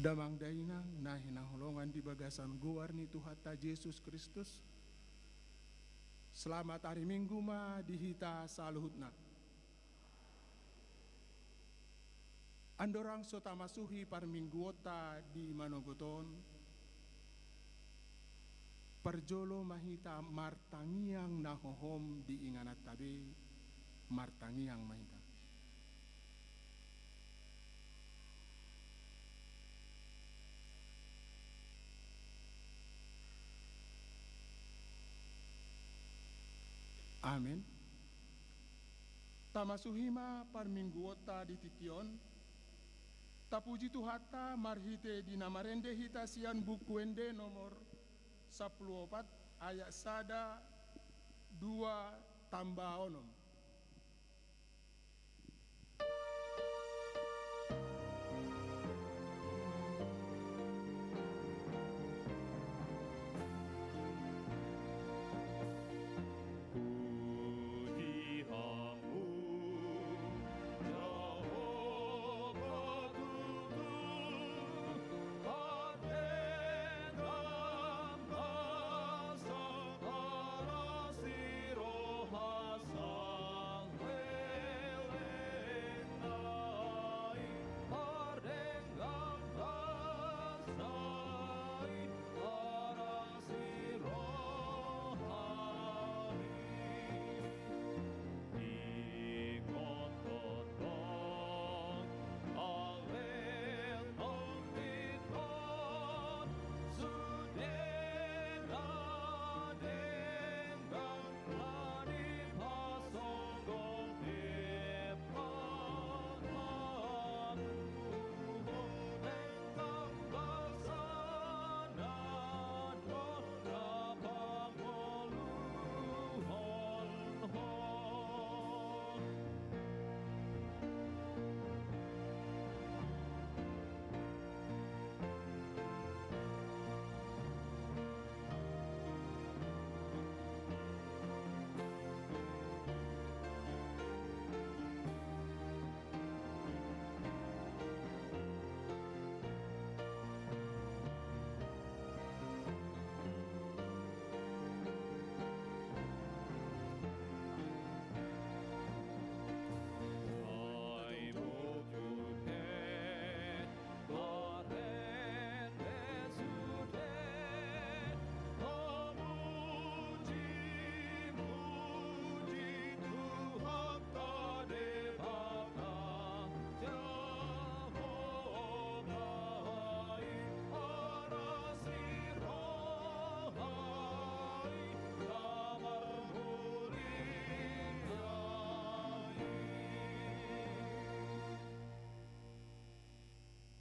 Damang dainang na hinaholongan di bagasan guar ni Tuhan ta Yesus Kristus. Selamat hari Minggu ma dihita saluhutna. Andorang sota masuhi par mingguota di manogoton. Perjolo mahita martangiang nahohom di inganat tabe martangiang mahita. Amin. Tamasuhima par mingguota di tikion. Tapuji Tuhata marhite di namarende hita sian buku ende nomor 14 ayat sada 2 tambah onom.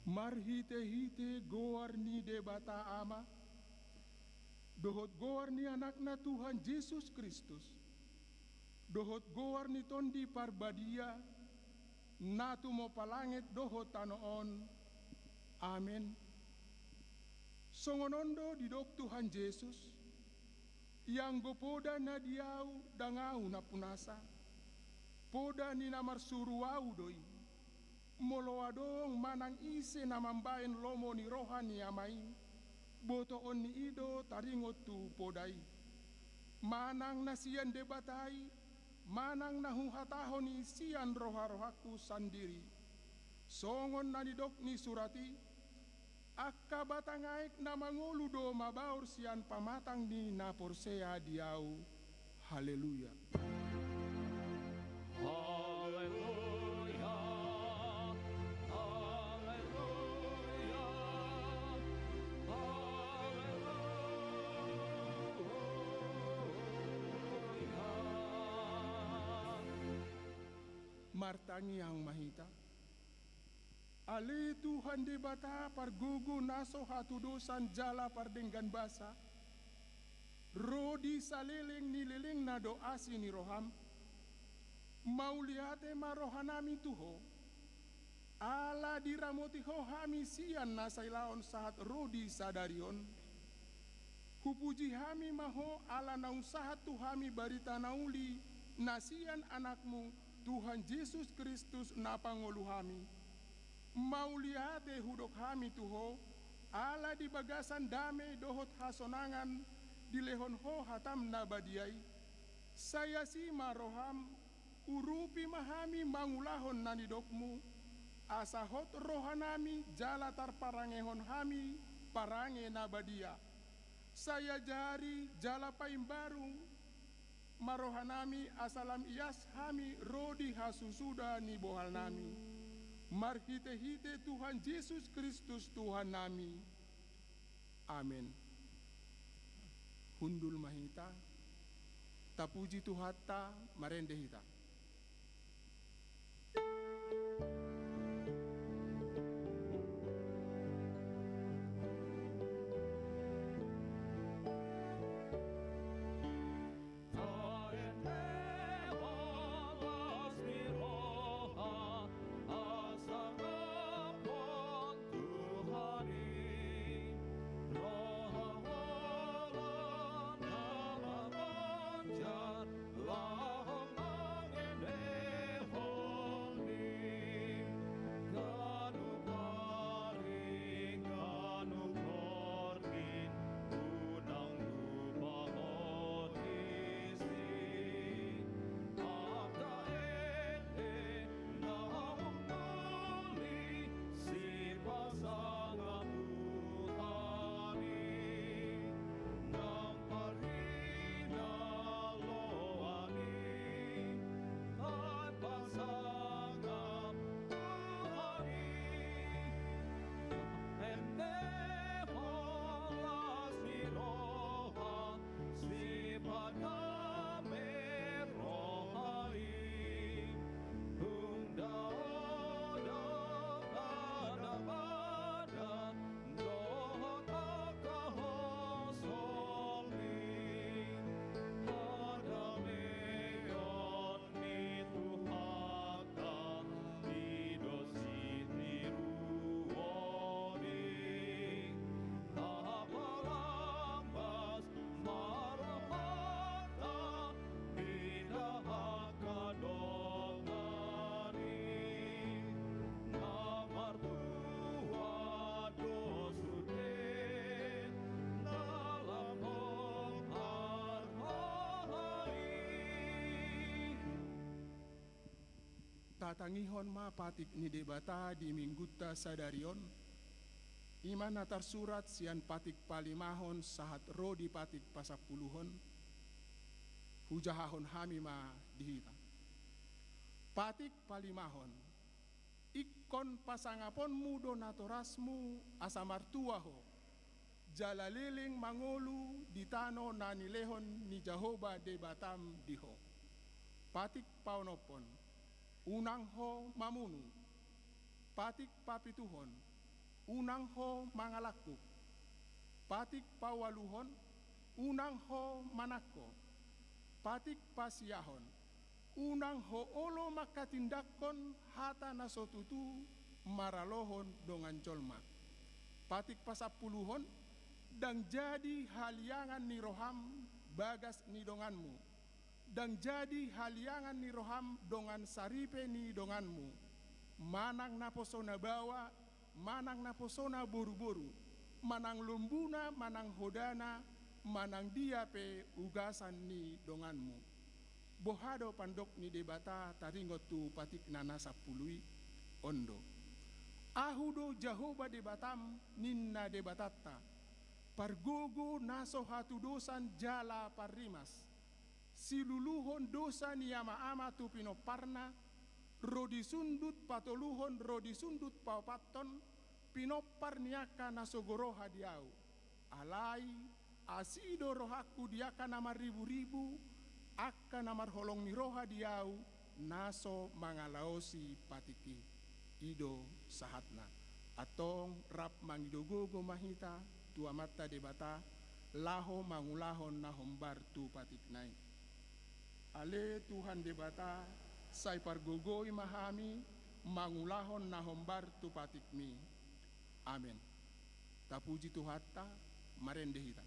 Marhite-hite goar ni debata ama, dohot goar ni anakna Tuhan Yesus Kristus, dohot goar ni tondi parbadia, natu mo palangit dohot tanoon, amin. Songonondo di dok Tuhan Yesus, yang gopoda na diau dangau na punasa, poda ni namar suruau doi, moloadong manang ise na mambain lomo ni rohani amai, boto on ni ido taringot tu podai, manang nasian debatai, manang nahuhatahon ni sian roha-rohaku sandiri, songon na didok ni surati, akka batangaik na manguludo mabaur sian pamatang ni naporsea diau, haleluya. Haleluya. Martangi ang mahita. Ali Tuhan di bata pargugu naso hatudusan jala pardenggan basa. Rodi saliling nililing na doasi ni roham. Mauliate marohanami tuho. Ala diramoti ho hami sian nasailaon saat rodi sadarion. Hupuji hami maho ala nausahat tuhami barita nauli nasian anakmu Tuhan Yesus Kristus na pangoluhami. Mauliate hudok hami tuho, ala di bagasan dame dohot hasonangan, di lehon ho hatam nabadiai. Saya si maroham, urupi mahami mangulahon nanidokmu, asahot rohanami jala tarparangehon hami, parange nabadia. Saya jari jala paimbaru, marohanami asalam ias hami rodi hasusuda ni bohal nami. Marhite-hite Tuhan Yesus Kristus Tuhan nami. Amin. Hundul mahita, tapuji Tuhatta marendehita. Tatangihon ma patik ni debata di mingguta sadarion, iman natar surat sian patik palimahon sahat ro di patik pasapuluhon, hujahahon hami ma dihita. Patik palimahon, ikon pasangapon mudo natorasmu asamartuaho, jalaliling mangolu di tano na nilehon ni Jahoba debatam diho. Patik paunopon, unang ho mamunu, patik papituhon, unang ho mangalakuk, patik pawaluhon, unang ho manako, patik pasiyahon, unang ho olo makatindakon hata nasotutu maralohon dongan colma. Patik pasapuluhon, dang jadi haliangan ni roham bagas ni donganmu. Dan jadi haliangan ni roham dongan saripe ni donganmu, manang naposona bawa, manang naposona boru-boru, manang lumbuna, manang hodana, manang diape ugasan ni donganmu. Bohado pandok ni debata taringot tu patik nana sapului ondo. Ahudo Jahoba debatam ninna debatatta, pargogo naso hatu dosan jala parimas. Siluluhon dosa ni ama-ama tu pinoparna, rodi sundut patoluhon rodi sundut paupaton, pinopar niaka nasogoroha diau. Alai asido rohaku diaka namar ribu-ribu, akka namar holong ni roha diau, naso mangalaosi patiki. Ido sahatna. Atong rap mangidogogo mahita, tua mata debata, laho mangulahon na hombar tu patik nai. Ale Tuhan debata, say pargogoy mahami, mangulahon na hombar tu patikmi. Amen. Tapuji Tuhatta, marendehita.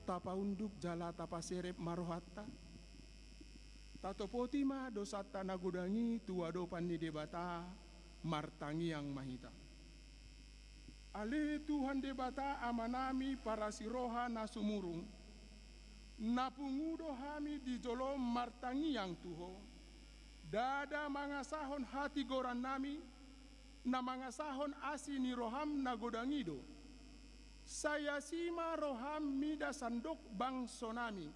tapaunduk jala tapaserep marohatta. Tatopoti ma dosata nagudangi tuadopan ni debata martangi yang mahita. Ale Tuhan debata amanami para siroha nasumurung. Napungudo hami di jolom martangi yang tuho. Dada mangasahon hati goran nami, na mangasahon asi ni roham nagodangido. Saya sima roham mida sandok bangso nami.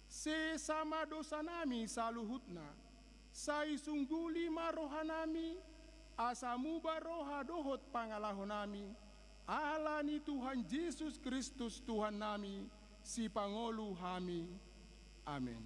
Sesama dosa nami saluhutna. Sai sungguli marohanami, asamuba roha dohot pangalahon nami. Alani Tuhan Yesus Kristus Tuhan nami, si pangolu hami. Amin.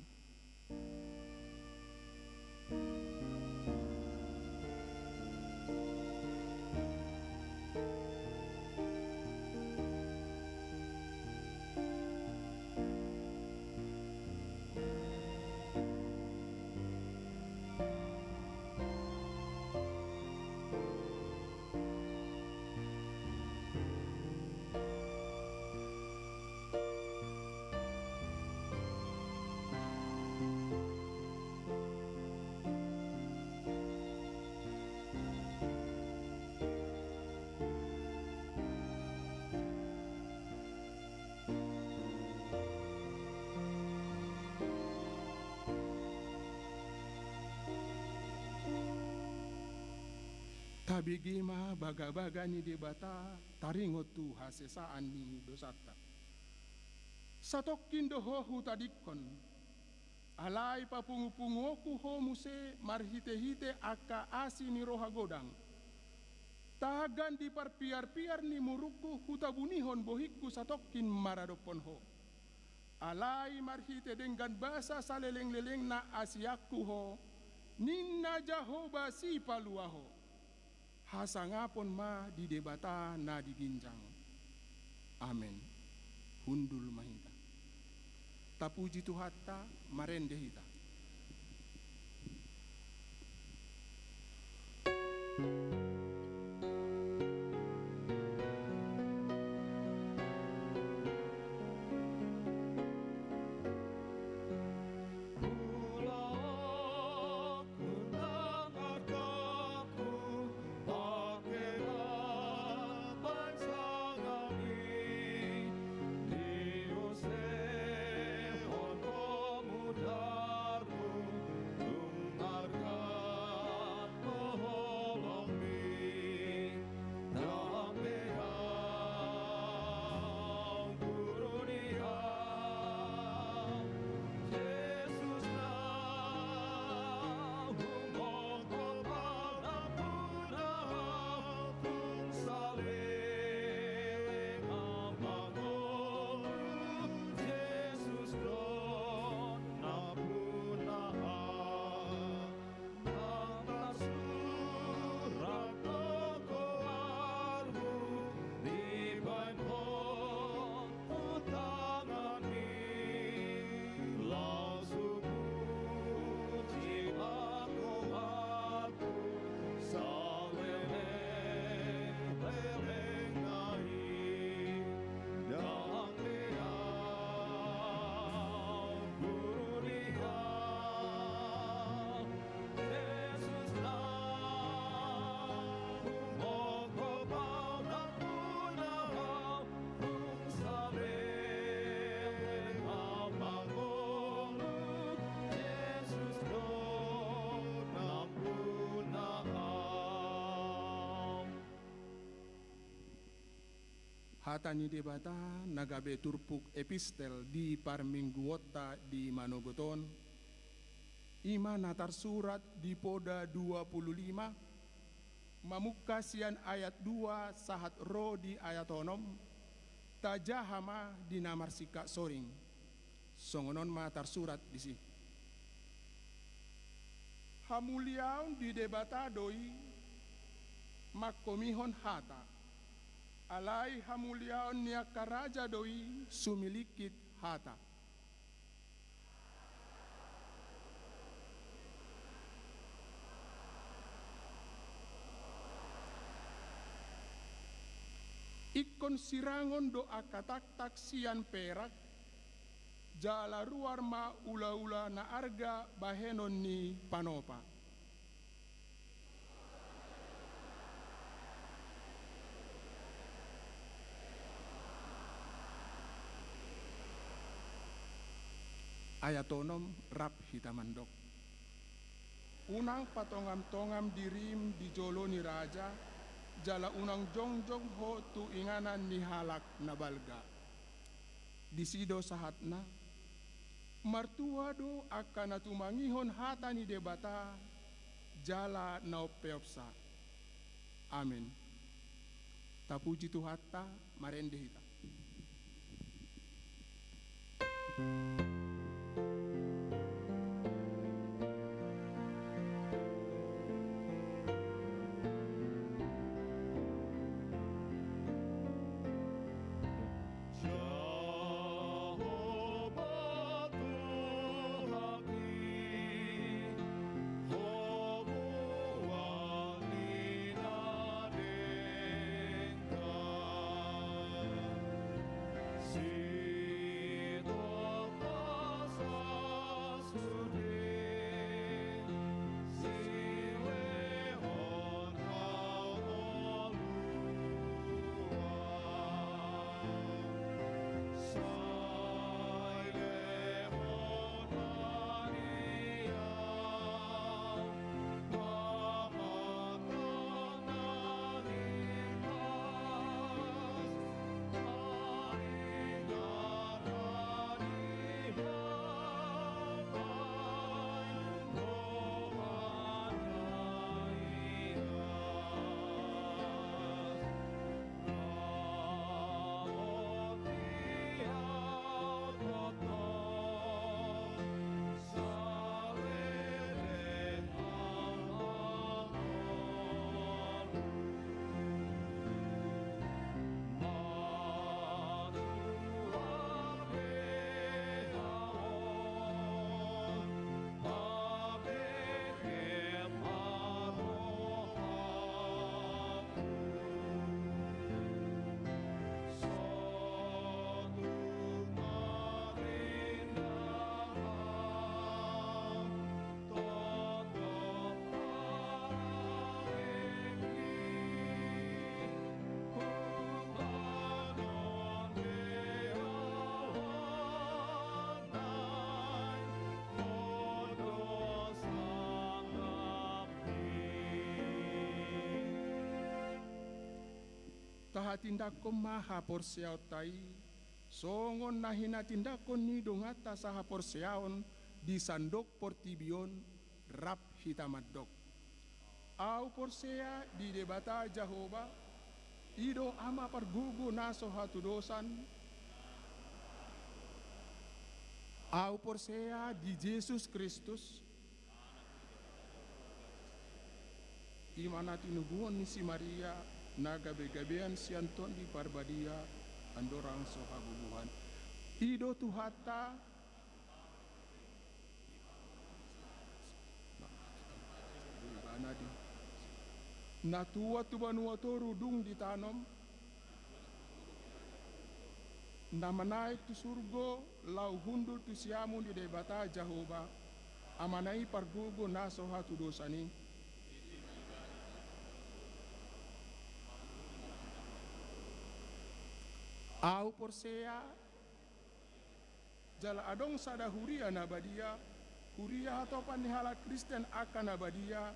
Tabigima baga-baga ni debata taringot tu hasesaan ni dosata. Satokin doho hutadikon. Alai papungu-pungoku ho muse marhite-hite aka asi ni roha godang. Tagan di parpiar-piar ni muruku hutabunihon bohikku satokin maradopon ho. Alai marhite dengan basa saleleng-leleng na asiaku ho. Ninna jahoba si paluaho. Hasangapon ma di debata na diginjang. Amen. Hundul mahita. Tapuji Tuhatta marendehita. Hatani debata nagabe turpuk epistel di parmingguota di Manogoton. Ima natar surat di poda 25. Mamukasian ayat 2 sahat ro di ayat onom. Tajahama di namar sika soring. Songonon matar surat di si. Hamuliaun di debata doi makomihon hata. Alai hamuliaon niya karaja doi sumilikit hata. Ikon sirangon doa katak-tak sian perak jala ruar ma ula-ula na arga bahenon ni panopa. Ayatonom rap hitamandok. Unang patongam-tongam dirim di jolo ni raja, jala unang jongjong ho tu inganan ni halak na balga. Disido sahatna, martua do akan natumangihon hata ni debata, jala naopeopsa. Amin. Tapuji tu hatta marende hita. Kahatindakon maha porsiaw tai, songon na hinatindakon ni dongata saha porsiaon di sandok portibion rap hitamadok. Au porsea di debata Jehovah, ido ama pargugu naso hatu dosan. Au porsea di Yesus Kristus, imana tinubuon ni si Maria, na gabe-gabean si Anton di Parbadia, andorang sohabubuhan. Ido tuhata, natua tu banua toru dung ditanom, namanai tu surgo, lau hundu tu siamu di debata Jehovah, amanai pargugo naso hatu dosani. Au porsea jala adong sada huria nabadia, huria atau panihala Kristen akan nabadia,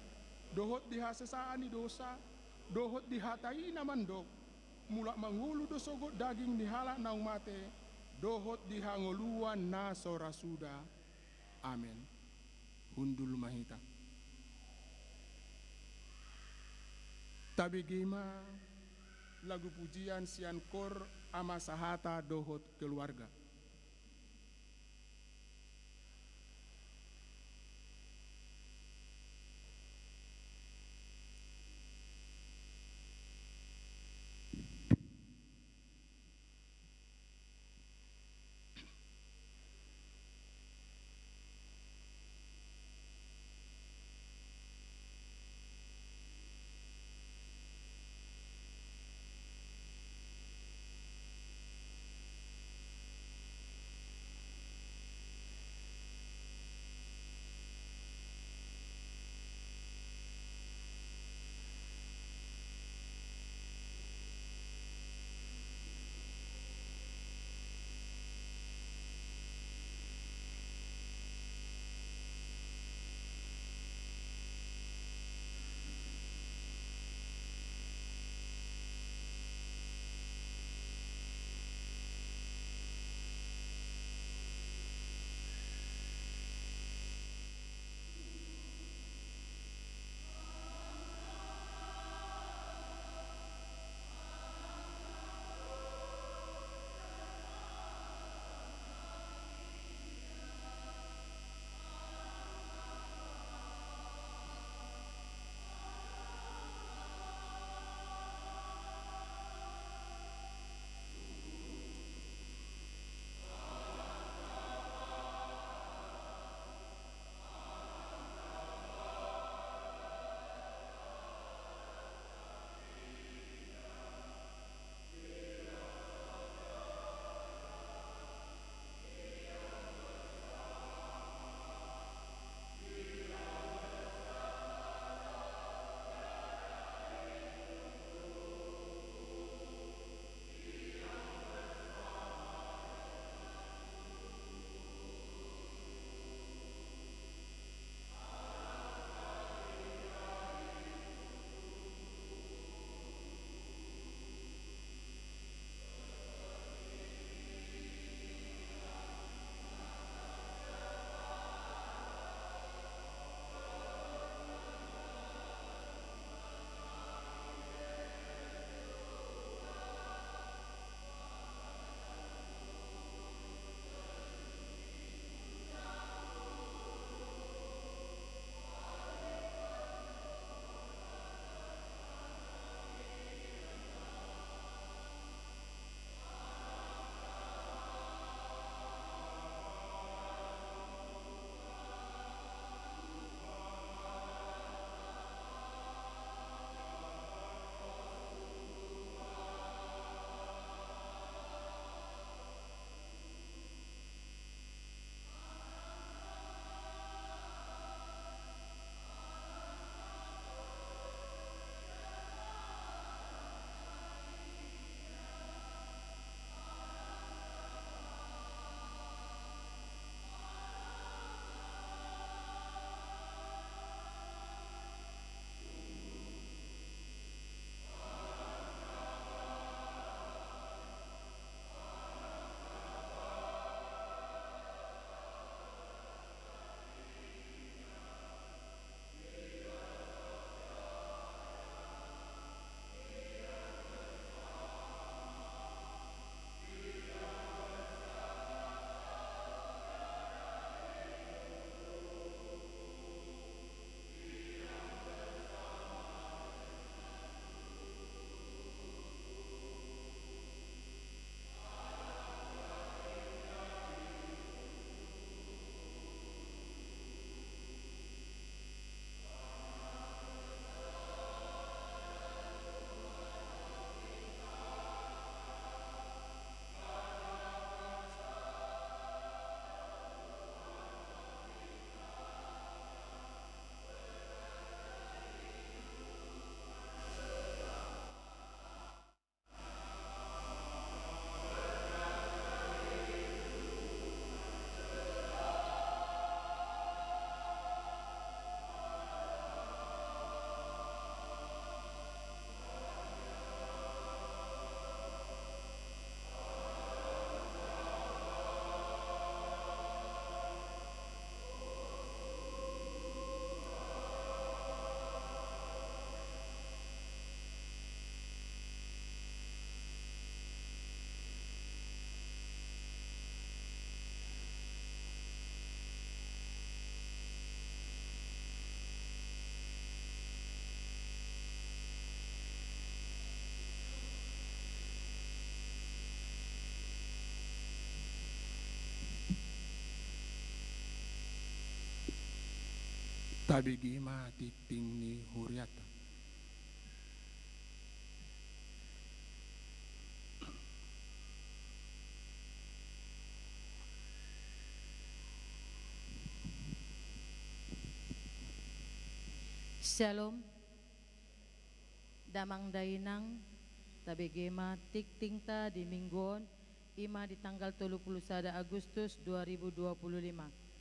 dohot dihasesaan di dosa, dohot dihatai namandok, mulak mangulu dosogot daging dihala naung mate, dohot dihangoluan na sorasuda. Amin. Hundul mahita. Tabigima lagu pujian sian kor ama sahata dohot keluarga. tabigima titing ni Huriata. Shalom, damang dainang, tabegema tiktingta di mingguon, ima di tanggal 31 Agustus 2025.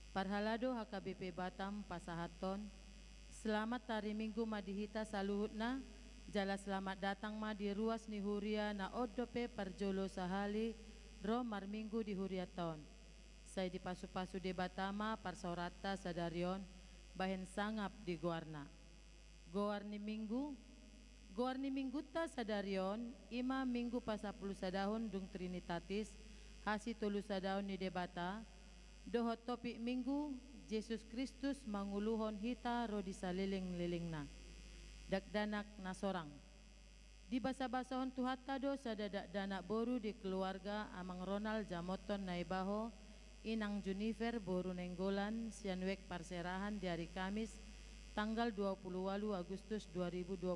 Parhalado HKBP Batam pasahaton, selamat hari Minggu madihita saluhutna, jala selamat datang ma di ruas ni Huria na odope parjolo sahali, ro marminggu di Huriaton. Saya di pasu-pasu de Batama parsaurata sadarion, bahen sangap di Goarna. Goarni minggu ta sadarion, ima minggu pasapuluh sadahun dung Trinitatis, hasi tolu sadahun ni debata, dohot topik minggu, Yesus Kristus manguluhon hita rodi saliling-lilingna. Dakdanak nasorang. Di basa-basahon tuhata do sadadak danak boru di keluarga amang Ronald Jamoton naibaho, inang Junifer boru nenggolan sianwek parserahan di hari Kamis tanggal 28 Agustus 2025.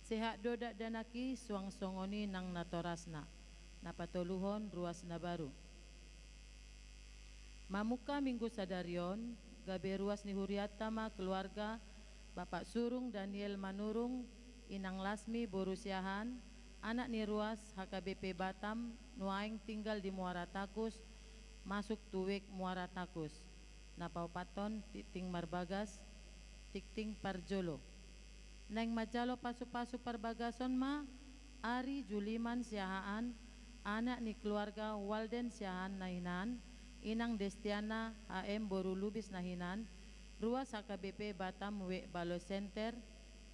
Sehat dodak danaki suang songoni nang natorasna napatoluhon ruas na baru. Mamuka minggu sadarion gabe ruas ni Huriatama keluarga Bapak Surung Daniel Manurung, inang Lasmi boru siahan, anak ni ruas HKBP Batam nuaing tinggal di Muara Takus, masuk tuwek Muara Takus, napaupaton titing Marbagas, tikting Parjolo. Neng majalo pasu-pasu Parbagason ma, Ari Juliman siahaan, anak ni keluarga Walden siahaan nahinan, inang Destiana HM boru lubis nahinan, ruas HKBP Batam we Balo Center,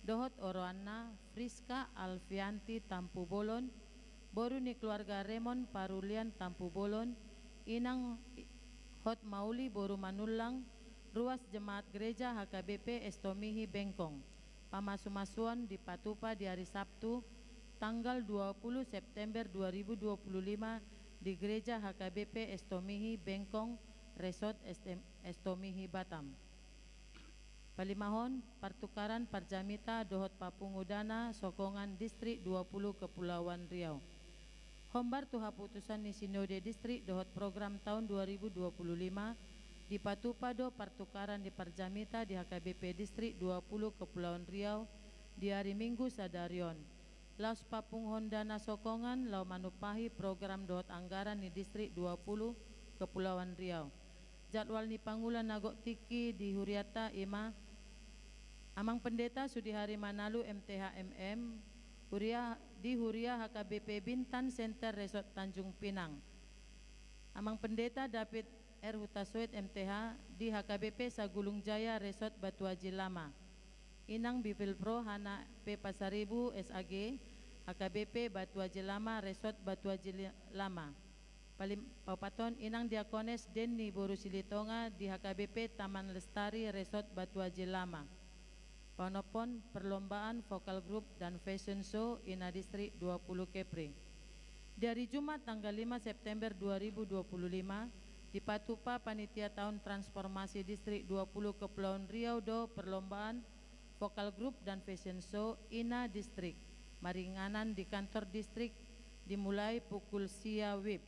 dohot oroanna Friska Alfianti Tampu Bolon, boru ni keluarga Raymond Parulian Tampu Bolon, inang Hot Mauli boru Manulang, ruas jemaat gereja HKBP Estomihi Bengkong, pamasu-masuan di Patupa di hari Sabtu tanggal 20 September 2025 di gereja HKBP Estomihi Bengkong Resort Estomihi Batam. Palimahon pertukaran parjamita dohot Papungudana sokongan distrik 20 Kepulauan Riau. Hombar tuha putusan ni Sinode Distrik dohot program tahun 2025 di Patupado pertukaran di Parjamita di HKBP Distrik 20 Kepulauan Riau di hari Minggu sadarion. Laos Papung Hondana sokongan lau manupahi program dohot anggaran di Distrik 20 Kepulauan Riau. Jadwal ni pangulan nagok tiki di Huriata ima amang pendeta sudi hari Manalu MTHMM di Huria HKBP Bintan Center Resort Tanjung Pinang. Amang pendeta David R. Hutaswet MTH di HKBP Sagulung Jaya Resort Batu Haji Lama. Inang Bipilpro Hana P. Pasaribu SAG HKBP Batu Haji Lama Resort Batu Haji Lama. Paupaton Inang Diakones Denny Boru Silitonga di HKBP Taman Lestari Resort Batu Haji Lama. Panopon perlombaan vokal group dan fashion show Ina Distrik 20 Kepri. Dari Jumat tanggal 5 September 2025 di Patupa Panitia Tahun Transformasi Distrik 20 Kepulauan Riau do perlombaan vokal group dan fashion show Ina Distrik. Maringanan di kantor distrik dimulai pukul sia wib.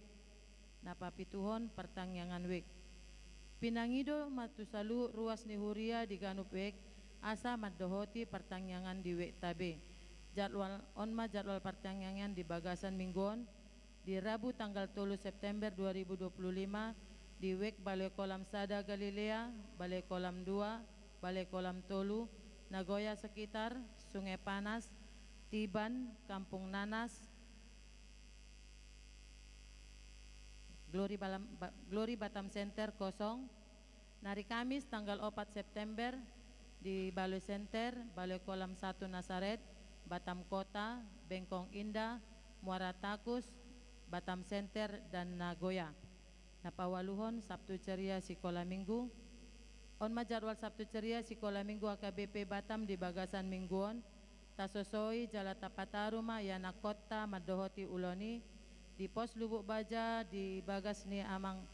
Napapituhon pertangyangan wik. Pinangido matusalu ruas ni Huria di Ganup wik. Asa maddohoti pertangyangan di Wektabe. Jadwal jadwal pertangyangan di Bagasan Mingguon di Rabu tanggal 3 September 2025 di Wek Balai Kolam Sada Galilea, Balai Kolam 2, Balai Kolam Tolu, Nagoya sekitar, Sungai Panas, Tiban, Kampung Nanas, Glory Batam Center kosong. Hari Kamis tanggal 4 September di Balai Center, Balai Kolam 1 Nasaret, Batam Kota, Bengkong Indah, Muara Takus, Batam Center dan Nagoya. Napawaluhon Sabtu Ceria Sikola Minggu. On jadwal Sabtu Ceria Sikola Minggu HKBP Batam di Bagasan Mingguon. Tasosoi Jala Tapataruma Yana Kota Madohoti Uloni di Pos Lubuk Baja di Bagas ni Amang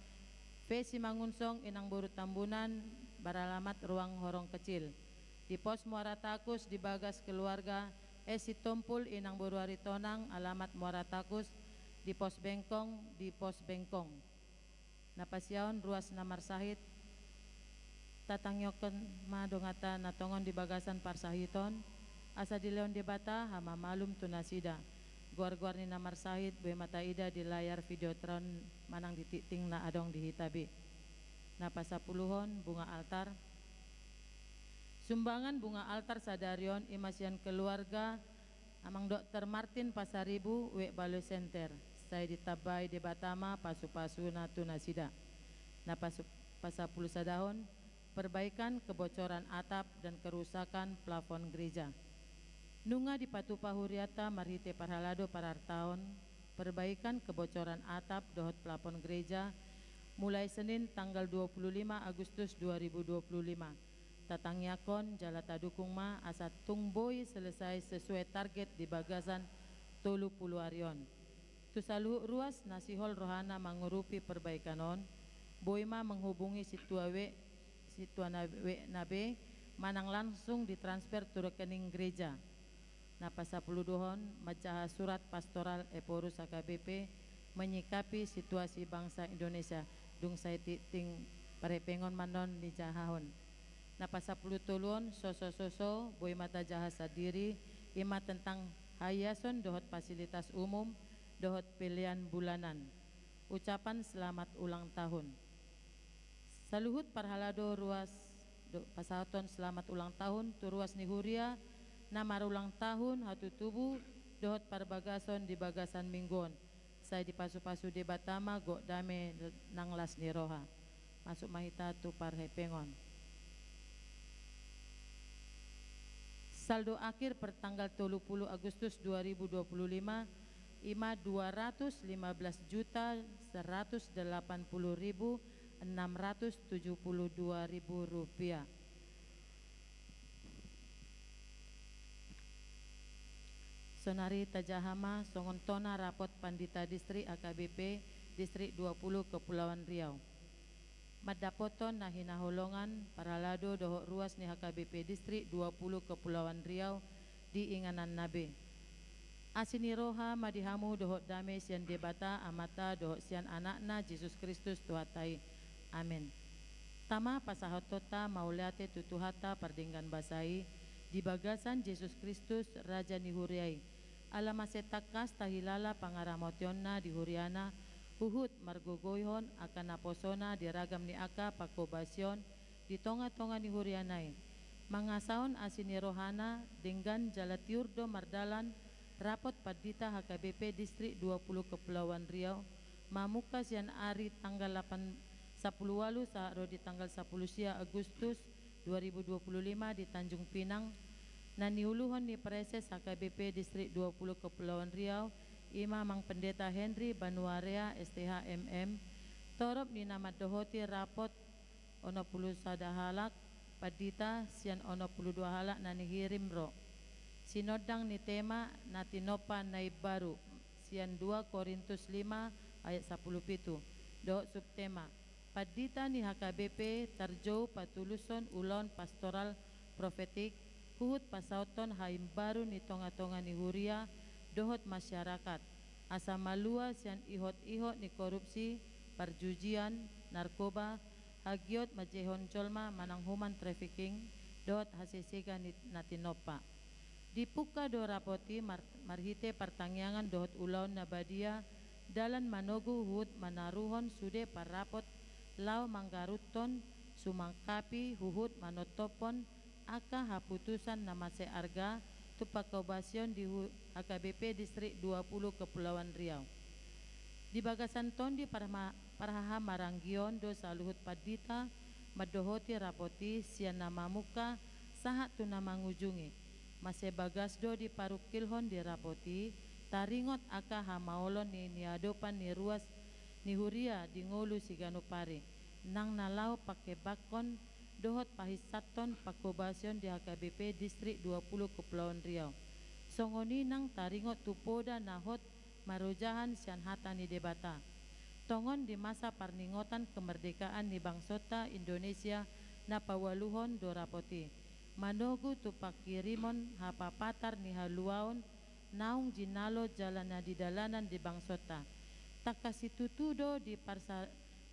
Vesi Mangunsong Inang Boru Tambunan beralamat Ruang Horong Kecil. Di pos Muara Takus di Bagas keluarga Esi Tompul Inang Boruari Tonang alamat Muara Takus di pos Bengkong. Napasyaon ruas Namar Sahit tatangyoken madongata natongon di bagasan Parsahiton asa di Leon di Bata hama malum tunasida. Guar-guar ni Namar Sahit be mata ida di layar videotron manang dititing na adong di hitabi. Napasapuluhon bunga altar. Sumbangan bunga altar sadarion imasian keluarga amang Dr. Martin Pasaribu we Balo Center. Saya ditabay di Batama pasu-pasu na tunasida. Pasapuluh sadahon perbaikan kebocoran atap dan kerusakan plafon gereja. Nunga di Patupa Huriata Marhite Parhalado Parartaon perbaikan kebocoran atap dohot plafon gereja mulai Senin tanggal 25 Agustus 2025. Tatangyakon jalata dukung ma asa tungboy selesai sesuai target di bagasan 30 arion. Tusalu ruas nasihol rohana mengurupi perbaikan boy ma menghubungi situa nabe manang langsung ditransfer ke rekening gereja. Napasapuludohon majaha surat pastoral Eporus AKBP menyikapi situasi bangsa Indonesia dung saya ting parepengon manon di jahahon. Napasapuluh tulun soso boy mata jahasa diri ima tentang hayason dohot fasilitas umum dohot pilihan bulanan. Ucapan selamat ulang tahun. Saluhut parhalado ruas pasaton selamat ulang tahun tu ruas ni Huria namar ulang tahun hatu tubuh dohot parbagason di bagasan minggon. Saya di pasu-pasu di Batama go dame nanglas ni roha. Masuk mahita tu parhepengon. Saldo akhir pertanggal 30 Agustus 2025 ima 215.180.672.000 rupiah. Sonari tajahama songontona rapot Pandita Distrik AKBP Distrik 20 Kepulauan Riau. Madapoton na hinaholongan paralado dohok ruas ni HKBP Distrik 20 Kepulauan Riau di Inganan Nabe. Asiniroha madihamu dohok dame sian debata amata dohok sian anakna Yesus Kristus Tuhatai. Amin. Tama pasahotota mauliate tutuhata pardinggan basai di bagasan Yesus Kristus Raja Nihuriai. Alamasetakas tahilala pangaramotionna di Huriana Huhut margogoyhon akan naposona diragam ni aka pakobasyon di tonga-tonga ni Hurianay. Mangasaon asini rohana dengan jalatiurdo mardalan rapot Pandita HKBP Distrik 20 Kepulauan Riau mamukas yan ari tanggal 10 saaro di tanggal 10 Agustus 2025 di Tanjung Pinang naniuluhon ni Preses HKBP Distrik 20 Kepulauan Riau Ima Mang Pendeta Henry Banuarea STHMM torop ni nama dohoti rapot ono puluh sadahalak Pandita sian ono puluh dua halak nani hirim ro sinodang ni tema natinopa naib baru sian 2 Korintus 5 ayat 10 pitu do subtema Pandita ni HKBP tarjou patuluson ulon pastoral profetik huhut pasauton haim baru ni tonga-tonga ni Huria dohot masyarakat asa malua sian ihot-ihot ni korupsi parjujian narkoba hagiot majehon colma manang human trafficking dohot hasisiga natinopa dipuka do rapoti marhite pertangyangan dohot ulaun nabadia dalan manogu hut manaruhon sude parapot lau manggaruton sumangkapi huhut manotopon aka haputusan namase arga tupakobasyon di HKBP Distrik 20 Kepulauan Riau. Di bagasan tondi paraha maranggion do saluhut Pandita madohoti rapoti sian nama muka sahat tu nama ngujungi. Mase bagas do di parukilhon di rapoti taringot aka hamaolon ni niadopan ni ruas ni Huria di ngolu siganupari. Nang nalau pake bakon dohot pahisaton pakobasyon di HKBP Distrik 20 Kepulauan Riau. Songoni nang taringot tupoda nahot marojahan sian hata ni debata. Tongon di masa parningotan kemerdekaan ni bangsota Indonesia na pawaluhon do rapoti. Manogu tu pakirimon hapapatar ni haluaon naung jinalo jalana di dalanan di bangsota. Takasitutudo di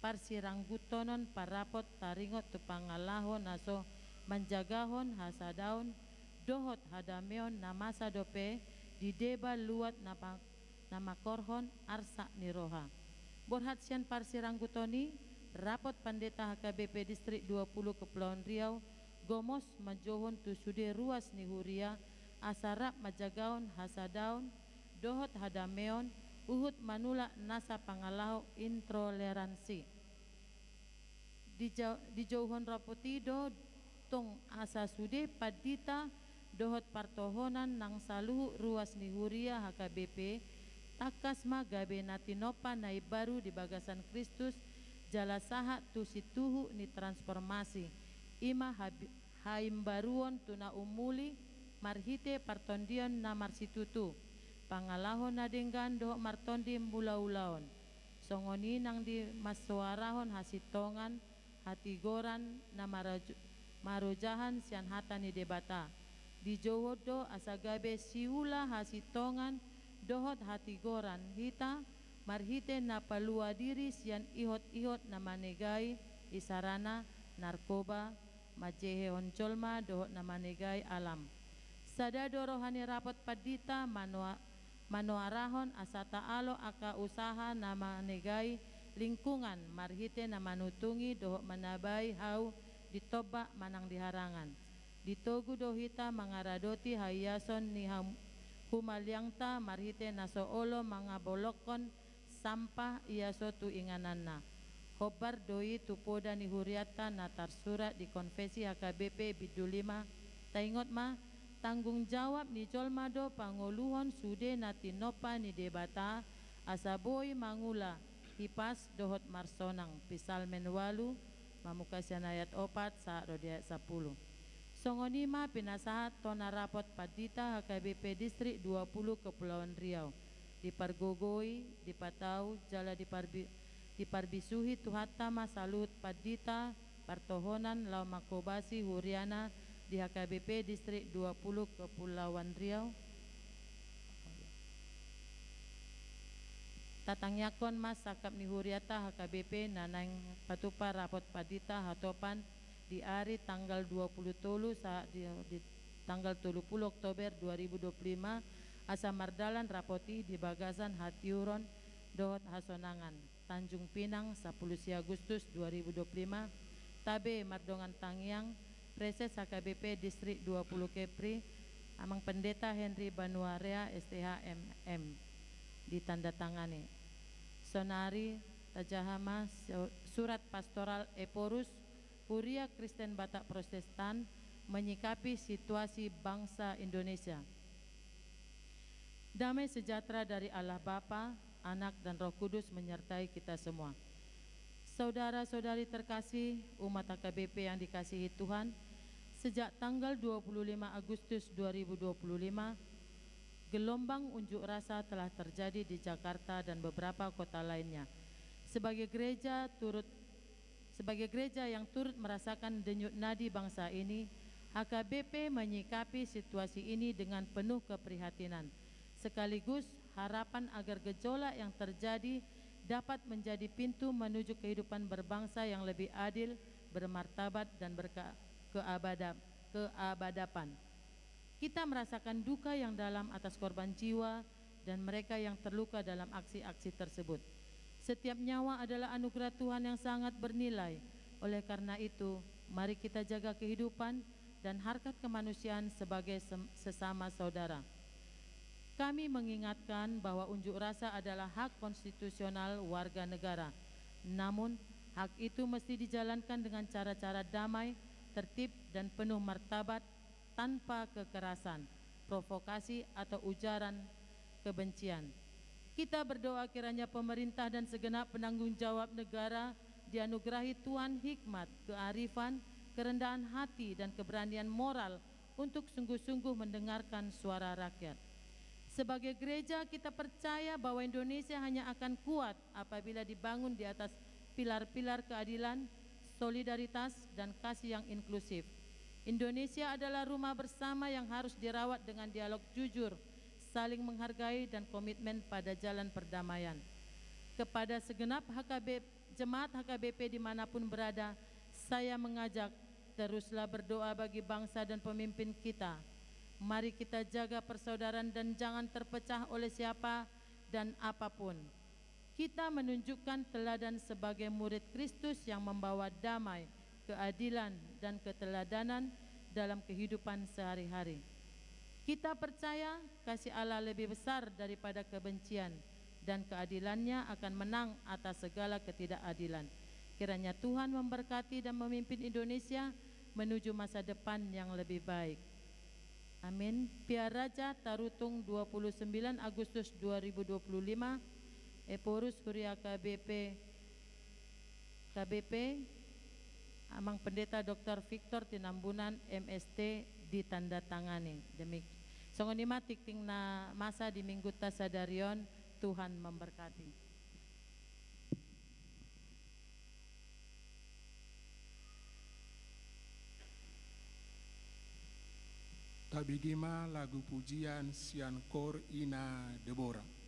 parsiranggutonon parapot taringot tu pangalahon aso manjagahon hasadaon dohot hadameon namasa dope di deba luat namakorhon arsa niroha. Borhat sian parsiranggutoni rapot pandeta HKBP Distrik 20 Kepulauan Riau gomos majohon tu sude ruas ni huria asarap majagaon hasadaon dohot hadameon uhut manula nasa pangalau intoleransi. Di jauhon rapotido tong asa sude padita dohot partohonan nang saluhu ruas ni huria HKBP takas magabe natinopa nai baru di bagasan Kristus jalasaha tu situhu ni transformasi ima haimbaruon tuna umuli marhite partondion na marsitutu pangalahon nadenggan dohok martondi mula-ulaon songoni nang di massuarahon hasitongan hatigoran na marojahan sian hata ni debata di jowodo asagabe siula hasitongan dohot hatigoran hita marhite na palua diri sian ihot-ihot na manegai isarana narkoba majehe oncolma dohot na manegai alam sada dorohani rapot padita manoarahon asata alo aka usaha na manegai lingkungan marhite na manutungi dohot manabai hau ditoba manang diharangan ditogu dohita mangaradoti hayason ni humaliangta marhite na soolo mangabolokon sampah iaso tu ingananna hobar doi tupoda ni huriata na tarsurat di konfesi HKBP Bidu 5 taingot ma tanggung jawab ni jolmado pangoluhon sude na tinopa ni debata asaboi mangula hipas dohot marsonang pisal menwalu mamukasian ayat 4 sa rodia 10 songonima pinasahat tona rapot padita HKBP Distrik 20 Kepulauan Riau dipargogoi dipatau jala diparbisuhi tuhata masalut padita partohonan lau makobasi huriana di HKBP Distrik 20 Kepulauan Riau tatangyakon mas sakap ni huriata HKBP nanang patupa rapot padita hatopan di hari tanggal 20 di tanggal 30 Oktober 2025 asa mardalan rapoti di bagasan hatiuron dohot hasonangan Tanjung Pinang 10 Agustus 2025 tabe mardongan tangyang Preses HKBP Distrik 20 Kepri amang pendeta Henry Banuarea STHMM ditandatangani sonari tajahama surat pastoral Eporus Huria Kristen Batak Protestan menyikapi situasi bangsa Indonesia. Damai sejahtera dari Allah Bapa, Anak dan Roh Kudus menyertai kita semua. Saudara-saudari terkasih umat HKBP yang dikasihi Tuhan, sejak tanggal 25 Agustus 2025, gelombang unjuk rasa telah terjadi di Jakarta dan beberapa kota lainnya. Sebagai gereja yang turut merasakan denyut nadi bangsa ini, HKBP menyikapi situasi ini dengan penuh keprihatinan, sekaligus harapan agar gejolak yang terjadi dapat menjadi pintu menuju kehidupan berbangsa yang lebih adil, bermartabat dan keabadapan. Kita merasakan duka yang dalam atas korban jiwa dan mereka yang terluka dalam aksi-aksi tersebut. Setiap nyawa adalah anugerah Tuhan yang sangat bernilai. Oleh karena itu, mari kita jaga kehidupan dan harkat kemanusiaan sebagai sesama saudara. Kami mengingatkan bahwa unjuk rasa adalah hak konstitusional warga negara. Namun, hak itu mesti dijalankan dengan cara-cara damai, tertib dan penuh martabat tanpa kekerasan, provokasi atau ujaran kebencian. Kita berdoa kiranya pemerintah dan segenap penanggung jawab negara dianugerahi Tuhan hikmat, kearifan, kerendahan hati dan keberanian moral untuk sungguh-sungguh mendengarkan suara rakyat. Sebagai gereja kita percaya bahwa Indonesia hanya akan kuat apabila dibangun di atas pilar-pilar keadilan, solidaritas, dan kasih yang inklusif. Indonesia adalah rumah bersama yang harus dirawat dengan dialog jujur, saling menghargai, dan komitmen pada jalan perdamaian. Kepada segenap jemaat HKBP dimanapun berada, saya mengajak teruslah berdoa bagi bangsa dan pemimpin kita. Mari kita jaga persaudaraan dan jangan terpecah oleh siapa dan apapun. Kita menunjukkan teladan sebagai murid Kristus yang membawa damai, keadilan, dan keteladanan dalam kehidupan sehari-hari. Kita percaya kasih Allah lebih besar daripada kebencian, dan keadilannya akan menang atas segala ketidakadilan. Kiranya Tuhan memberkati dan memimpin Indonesia menuju masa depan yang lebih baik. Amin. Piar Raja Tarutung 29 Agustus 2025, Eporus Huria KBP, Amang Pendeta Dr. Victor Tinambunan MST ditandatangani. Demikian. Songonima tikting na masa di Minggu Tasadarion, Tuhan memberkati. Tabigima lagu pujian Sian Kor Ina Deborah.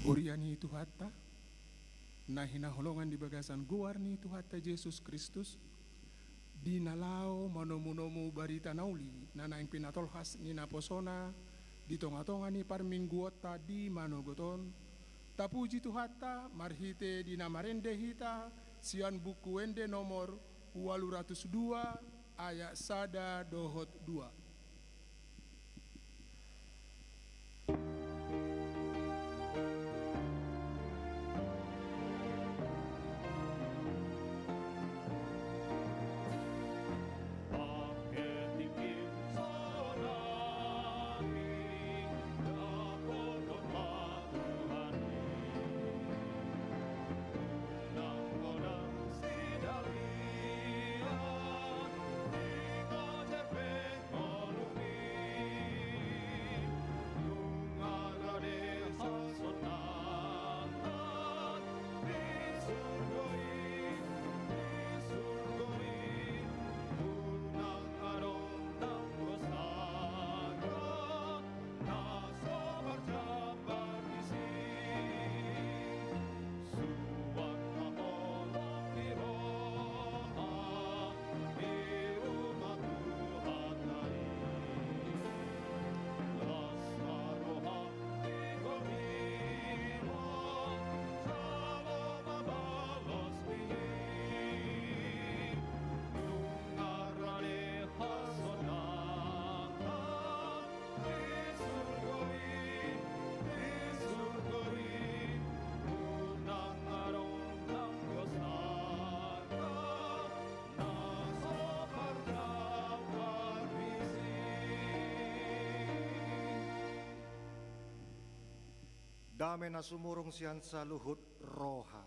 Uriani itu hatta, na hinaholongan di bagasan guar ni itu hatta Yesus Kristus, di nalao manomu-nomu barita nauli, na naing pinatolhas ni naposona, di tonga-tonga ni parmingguot tadi manogoton, tapuji tu hatta, marhite di namarende hita, sian buku ende nomor 802 ayat sada dohot 2. Dame na sumurong siyan sa luhut roha.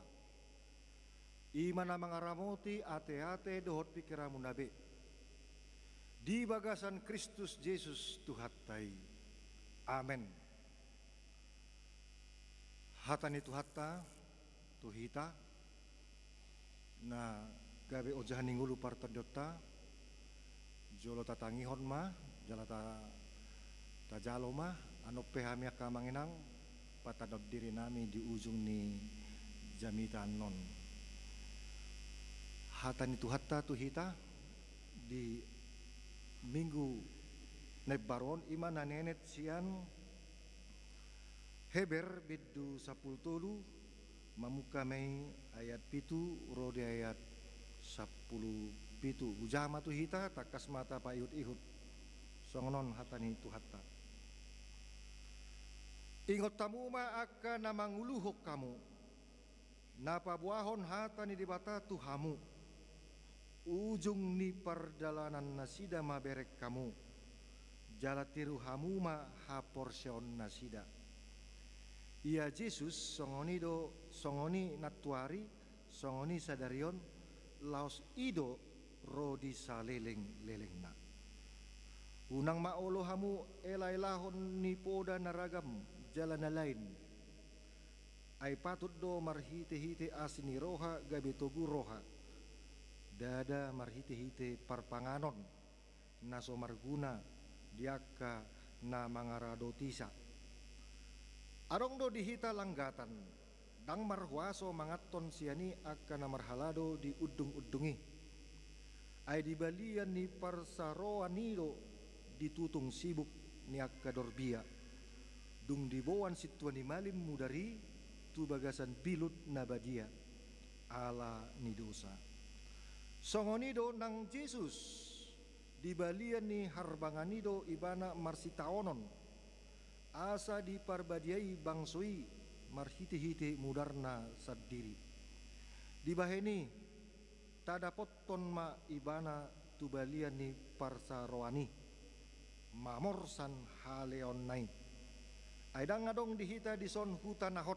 Ima na mga ramoti ate-ate dohot pikiramu nabi. Di bagasan Kristus Jesus tuhatay. Amen. Hata ni tuhatta, tuhita, na gabi ojahan ningulu partadota, jolo tatangihon ma, jala tajalo ma, ano pehamya kamanginang, patadot diri nami di ujung ni jamitan non. Hata ni tuhatta tuhita di minggu nebaron ima nanenet sian Heber bidu 10 mamuka may ayat 7 rode ayat 10 ujama tuhita takas mata payut-ihut songonon hata ni tuhatta. Ingot tamuma akan na manguluhok kamu, napabuahon hata ni dibata tuhamu, ujung ni pardalanan nasida maberek kamu, jalatiru hamuma ha porsyon nasida. Ia Jesus songoni natuari, songoni sadarion, laos ido rodi saleleng-lelengna. Unang maolo hamu elailahon ni poda naragam jalan lain. Ay patut do marhite-hite asini roha gabi togu roha. Dada marhite-hite parpanganon naso marguna diaka na mangarado tisa. Arong do dihita langgatan dang marhuaso mangaton siani akan na marhalado di udung-udungi. Ay dibalian ni parsaroan nido ditutung sibuk ni akadorbia dung dibawan situan ni malim mudari tu bagasan bilut nabadia ala ni dosa songonido nang Jesus dibalian ni harbanganido ibana marsitaonon asa di parbadiai bangsoi marhiti-hiti mudarna sadiri dibaheni tadapotton ma ibana tu balian ni parsaroani mamorsan haleon nai aidang ngadong dihita di son hutan nahot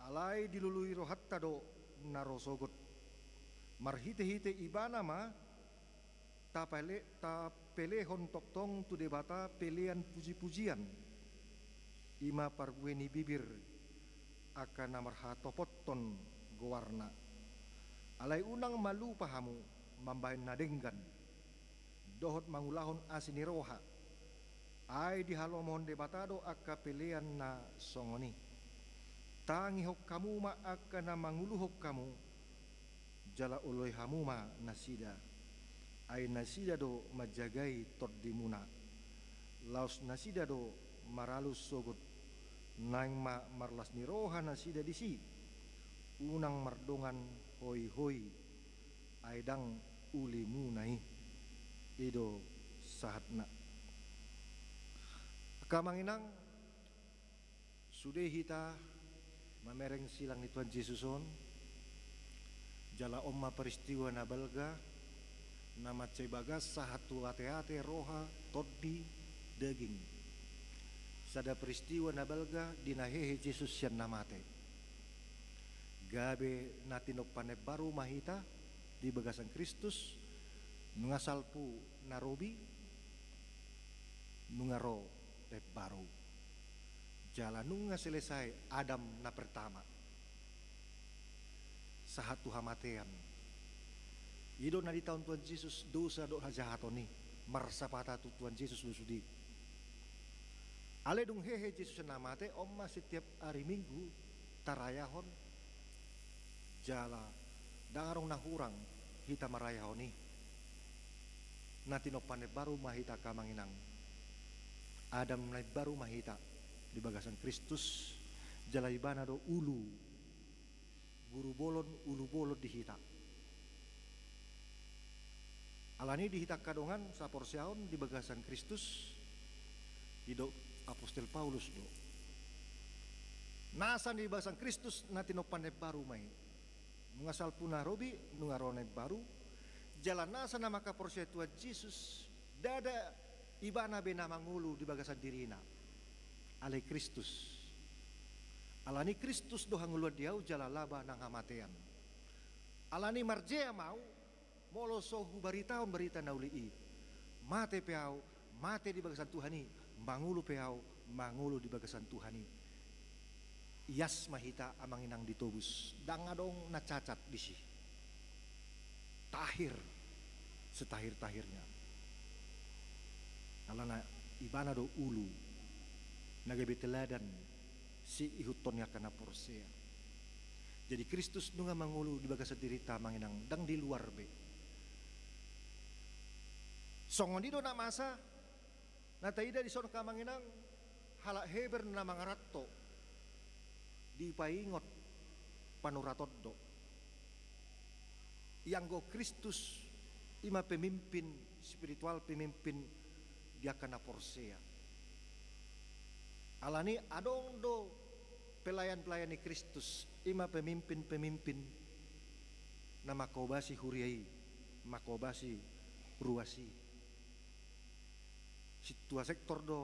alai dilului rohatta do narosogot marhite-hite ibana ma ta pelehon toktong tu debata pelean puji-pujian ima pargueni bibir akan namarha topotton gowarna alai unang malu pahamu mambahin nadenggan dohot mangulahon asiniroha ay di halomon debatado akka pelean na songoni tangi hok kamu ma akan mangulu hok kamu jala oloi hamu ma nasida ai nasida do majagai tordimuna laos nasida do maralus sogot nang ma marlas niroha nasida disi unang mardongan hoi hoi aidang ulimu nai ido sahatna kamanginang sudah hita mamereng silang ni Tuhan Yesuson jala omma peristiwa na balga nama cebagas sahatu ate-ate roha toddi daging sada peristiwa na balga dinahehe Yesus yan namate gabe natinok panep baru mahita di bagasan Kristus nungasalpu narobi nungaro rep baru jalan nunga selesai Adam na pertama sahatu hamatean ido na di tahun Tuhan Yesus dosa do hajahatoni marsapata tu Tuhan Yesus dusudi ale dung hehe Yesus namate omma setiap hari Minggu tarayahon jala dangarong nahurang hita marayahoni natino pane baru mahita kamanginang Adam na baru mahita di bagasan Kristus jalai bana do ulu guru bolon dihita alani dihita kadongan saporsiaon di bagasan Kristus di do Apostel Paulus do nasan di bagasan Kristus natino panep baru mai mengasal punah robi nungarone baru jalan nasa nama kaporsia Tuhan Yesus dada ibana bena mangulu di bagasan dirina ale Kristus alani Kristus do hanguluan diau jalalaba nang hamatean alani marjea mau molo sohu baritaon berita naulii mate peau mate di bagasan Tuhani mangulu peau mangulu di bagasan Tuhani ias mahita amanginang ditobus dangadong nacacat disi tahir setahir-tahirnya alana ibana do ulu nagabe teladan si ihutonnya kana porsea jadi Kristus nunga mangulu di bagasan dirita manginang dang di luar be songon dido na masa nataida di sono kamanginang halak heber na mangaratto di paingot panuratoddo yang go Kristus ima pemimpin spiritual pemimpin dia kana porsea alani adong do pelayan-pelayan Kristus ima pemimpin-pemimpin na makobasi huriai makobasi ruasi situa sektor do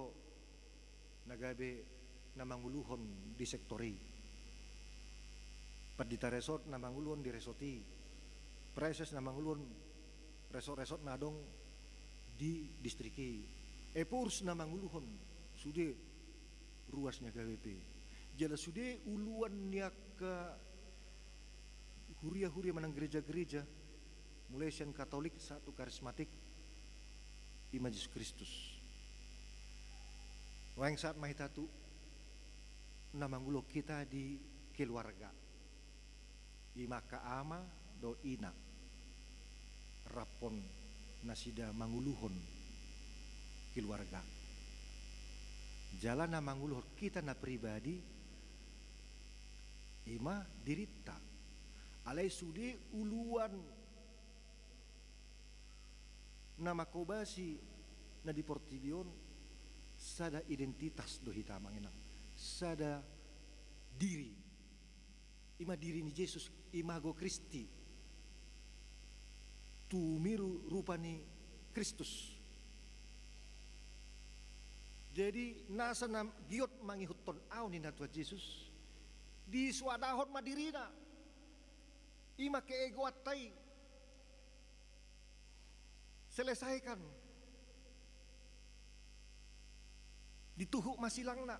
nagabe na manguluhon di sektori padita resort na manguluhon di resoti preses na manguluhon resort-resort na adong di distriki epurs na manguluhon sude ruasnya KWP jala sude uluan niak ke huria-huria menang gereja-gereja mulai sian Katolik satu karismatik ima Yesus Kristus wang saat mahitatu namangulo kita di keluarga ima kaama do ina rapon nasida manguluhon keluarga jalan na manguluh kita na pribadi ima dirita alai sude uluan nama kobasi na di Portibion sada identitas do hita manginang sada diri ima diri ni Yesus imago Kristi tumiru rupani Kristus jadi nasa na giot mangihuton aw ni Tuhan Yesus di swadahon madirina ima keegoatay selesaikan dituhuk masilang na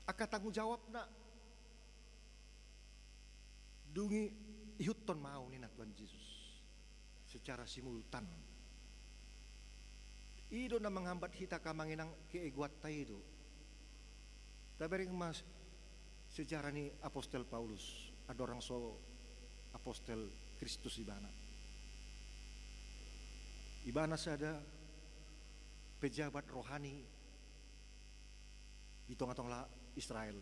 aka tanggung jawab na dungi ihuton mau ni Tuhan Yesus secara simultan ido na menghambat hita kamanginang keeguat tayo do tabering mas sejarah ni Apostel Paulus, ada orang so Apostel Kristus Ibana sada pejabat rohani di tengah-tengah Israel.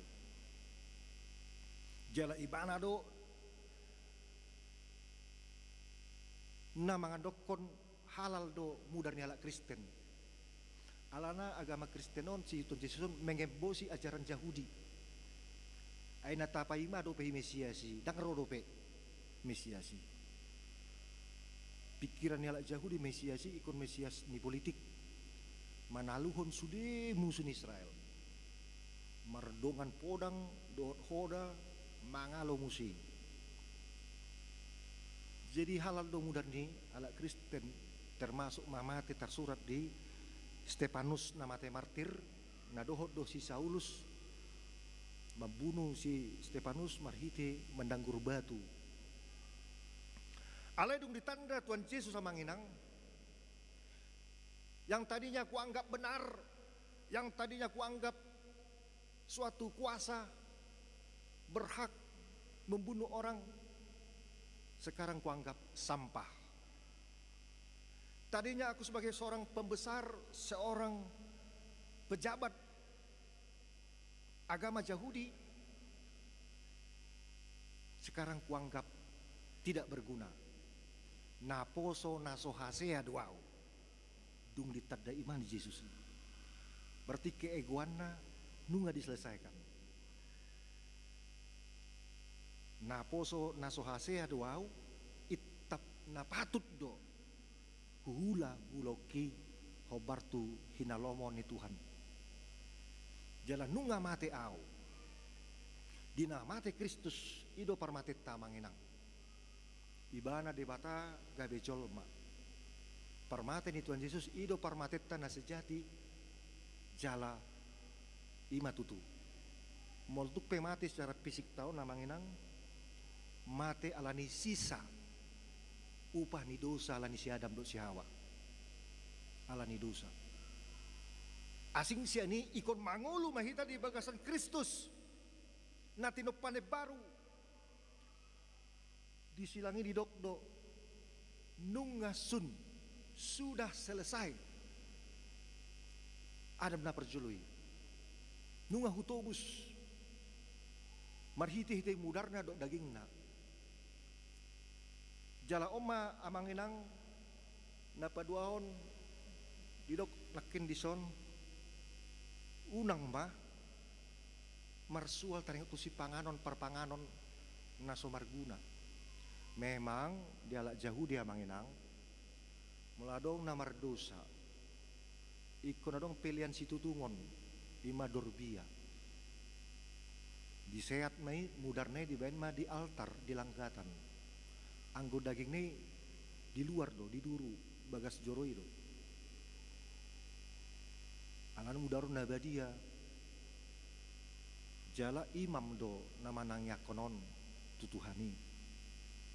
Jala ibana do na mangandokon halal do mudarnya ala Kristen. Alana agama Kristenon si Tuhan Yesus mengembosi ajaran Yahudi. Aina tapaima do pe Mesiasi, dangro do pe Mesiasi. Pikiran ala Yahudi Mesiasi ikon Mesias ni politik. Manaluhon sude musuh Israel. Mardongan podang do hoda mangalo musi. Jadi halal do mudan ni ala Kristen termasuk mamate tersurat di Stefanus namate martir nadohot do si Saulus membunuh si Stefanus marhite mendanggur batu. Alai dung ditanda Tuhan Yesus sama nginang yang tadinya kuanggap benar, yang tadinya kuanggap suatu kuasa berhak membunuh orang, sekarang kuanggap sampah. Tadinya aku sebagai seorang pembesar, seorang pejabat agama Yahudi, sekarang kuanggap tidak berguna. Naposo nasohasea duau dung ditanda iman di Yesus. Berarti keegoanna nunga diselesaikan. Naposo nasohasea duau itap napatut do hula huloki hobartu hinalomo ni Tuhan. Jalan nunga mate au dina mate Kristus ido parmate tamanginang. Ibana debata gabe jolma parmate ni Tuhan Yesus ido parmate tanah sejati jala ima tutu. Moltuk pe mate secara fisik tau namanginang mate alani sisa upah ni dosa alani si Adam do si Hawa alani dosa. Asing siya ni ikon mangulu mahita di bagasan Kristus natinopane baru disilangi di dokdo nungasun sudah selesai. Adam na perjului nunga hutobus marhiti-hiti mudarna do dagingna. Jala oma amanginang napaduahon didok lakin dison unang ba marsual taring tu si panganon perpanganon naso marguna. Memang dialak jauh dia manginang meladong namar dosa ikon adong pilihan si tutungon ima dorbia disehat mai mudarne di bain ma di altar di langgatan anggo daging ni di luar do di duru bagas joroi do angan mudarun nabadia jala imam do nama nangya konon tutuhani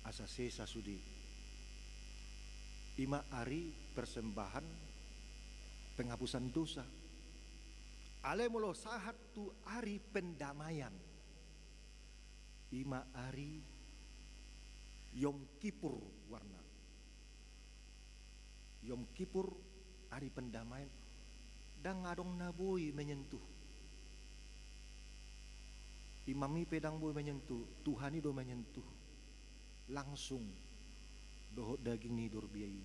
asa sesa sudi ima ari persembahan penghapusan dosa ale mulo sahat tu ari pendamaian ima ari Yom Kippur warna Yom Kippur hari pendamaian dan ngadong naboi menyentuh imami pedang boy menyentuh Tuhani do menyentuh langsung dohot daging ni dorbiai.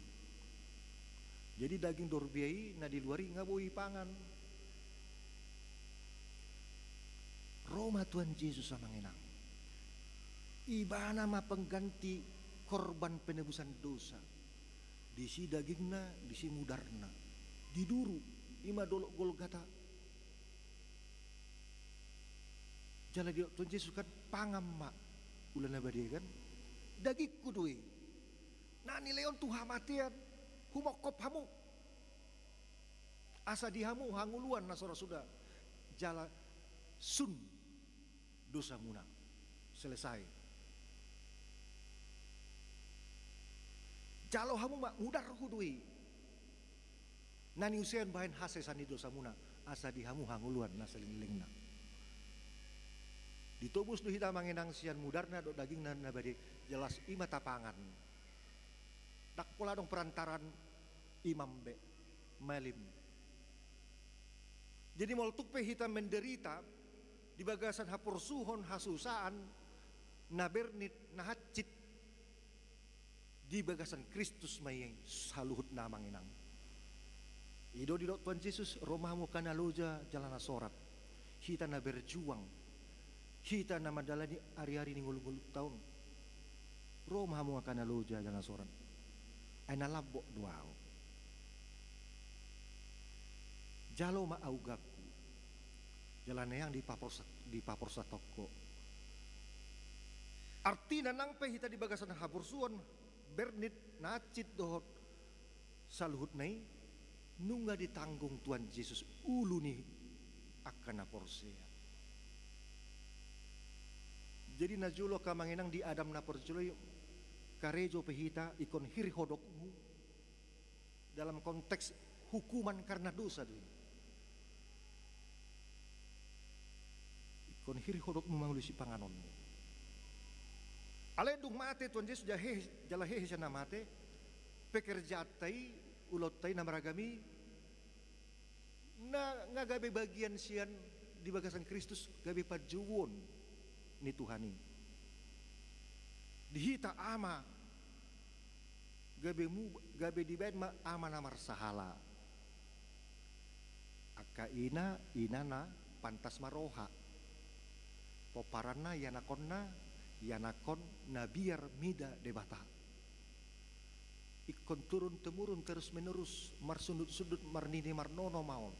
Jadi daging dorbiai na di luari ngaboi pangan Roma Tuhan Yesus sama ngenang ibana ma pengganti korban penebusan dosa disi dagingna disi mudarna diduru ima dolok Golgata jala dia Tuhan Yesus kan pangam mak ulan abadi kan daging kudui nani leon tuha matian humokop hamu asa dihamu hanguluan nasora sudah jala sun dosa munang selesai. Jalo hamu mak mudar hudui nani usian bahan hasesan di dosa muna asa dihamu hanguluan naselilingna Ditobus do hita manginang sian mudarna do daging na bade jelas ima tapangan. Dak pola dong perantaran imam be malim. Jadi moltuk pe hita menderita di bagasan hapursuhon hasusaan nabernit nahacit di bagasan Kristus mayeng saluhut na manginang. Ido di Tuhan Yesus romamu kana loja jalana sorat. Hita na berjuang. Hita na madalani hari-hari ni ngulu-ngulu tahun. Romamu kana loja jalana sorat. Ay nalabok duao. Jalo maaugaku. Jalana yang di paporsa toko. Arti nanang pe hita di bagasan habursuan bernit nacit dohot saluhut nai nungga ditanggung Tuhan Yesus ulu nih akan naporsea. Jadi najulo kamanginang di Adam naporjulo karejo pehita ikon hiri hodokmu dalam konteks hukuman karena dosa dulu. Ikon hiri hodokmu mangulisi panganonmu. Alendung mate Tuhan Yesus jala hehe sana mate pekerja tai ulot tai namaragami na ngagabe bagian sian di bagasan Kristus gabe pajuwon ni Tuhani dihita ama gabe dibayan ma ama namar sahala aka inana pantas maroha poparana yanakon nabiar mida debata ikon turun temurun terus menerus marsundut-sundut marnini marnono maon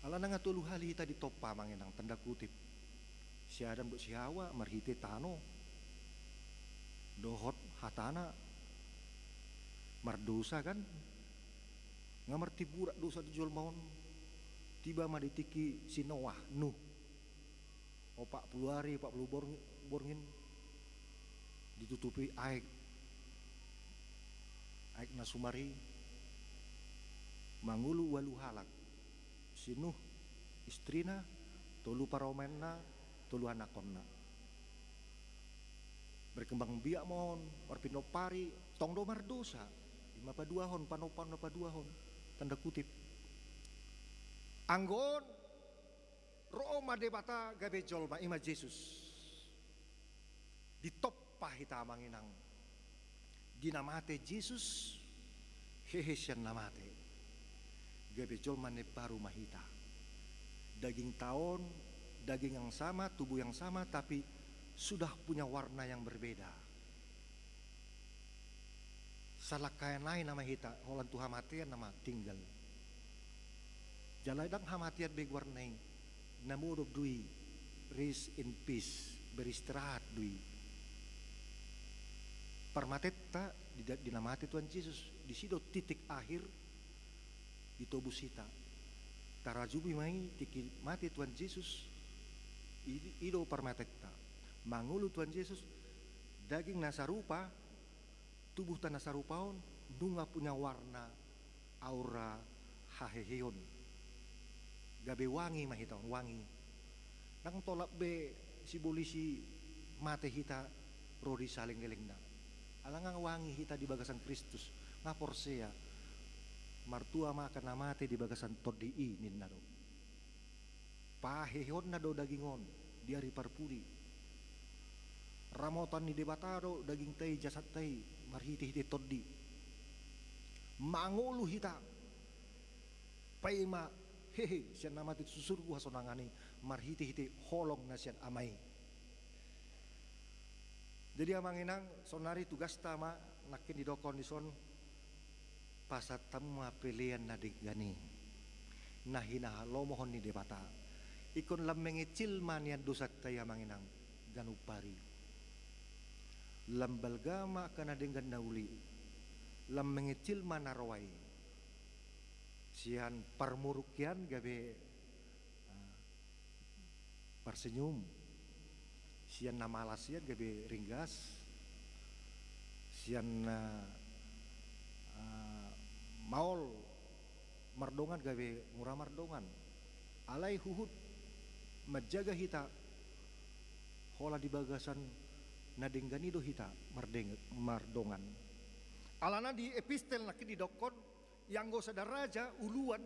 ala nanga tulu hali hita ditopa manginang tanda kutip si Adam do si Hawa marhite tano dohot hatana mardosa kan ngamarti burak dosa dijual maon tiba maditiki si Noah Nuh 40 hari 40 borngin ditutupi aik nasumari mangulu walu halak sinuh istrina tolu paromenna tolu anakonna berkembang biak mohon warpino pari tongdo mardosa 52 hon panopan 52 hon tanda kutip anggon Roma debata gabe jolma ima Yesus ditoppa hita manginang dinamate Yesus hehesian namate gabe jolma ne baru mahita daging tahun daging yang sama tubuh yang sama tapi sudah punya warna yang berbeda salah kaya lain nama hita holan tu hamatian nama tinggal jaladang hamatian beg warnaing namurog dui rest in peace beristirahat dui permateta dinamati Tuhan Yesus di situ titik akhir ditobus hita tarajubi mai tiki mati Tuhan Yesus ido permateta mangulu Tuhan Yesus daging nasarupa tubuh tanah sarupaon dunga punya warna aura haheheon gabe wangi mahita wangi nang tolak be si bolisi mate hita rodi saling gelengna alangang wangi hita di bagasan Kristus ngaporsea martua makan namate di bagasan todi inin nado pahehon nado dagingon di hari parpuri ramotan ni debataro daging tei jasad tei marhiti-hiti todi mangulu hita paima hehe sian namati susurgu hasonangani marhiti-hiti holong nasian amai jadi amanginang sonari tugas tama nakin didokon dison pasat tamu pilihan nadik gani nahina lomohon ni debata ikon lam mengecil manian dosa taya manginang ganupari lam balgama kana dengan nauli lam mengecil manarwai sian parmurukian gabe parsenyum sian namalasian gabe ringgas sian maol mardongan gabe murah mardongan alai huhut menjaga hita hola di bagasan nadenggani do hita mardongan alana di epistel nak di dokon yang go sadaraja uluan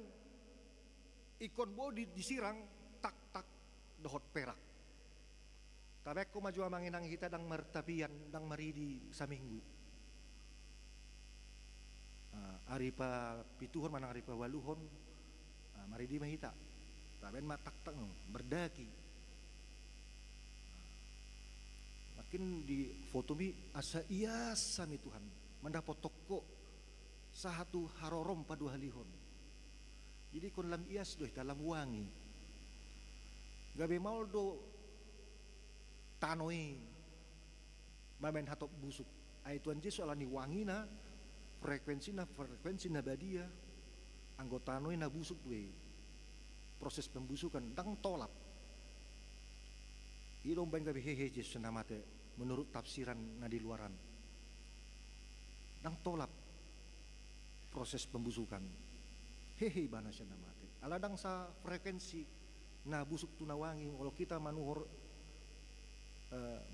ikon bodi disirang tak tak dohot perak tabek ko maju manginang hita dang martapian dang maridi saminggu aripa pituhon manang aripa waluhon maridi mahita taben matak tak berdaki makin di foto mi asa iasa mi Tuhan mendapat toko satu harorom padu halihon jadi kon lam ias doh dalam wangi gabe mau do tanoi mamen hatop busuk ai Tuhan Yesus alani wangina frekuensi na badia anggota tanoi na busuk we proses pembusukan dang tolap idong bang gabe hehe Yesus namate menurut tafsiran na di luaran dang tolap proses pembusukan hehe bana siya namate aladang sa frekuensi na busuk tunawangi kalau kita manuhor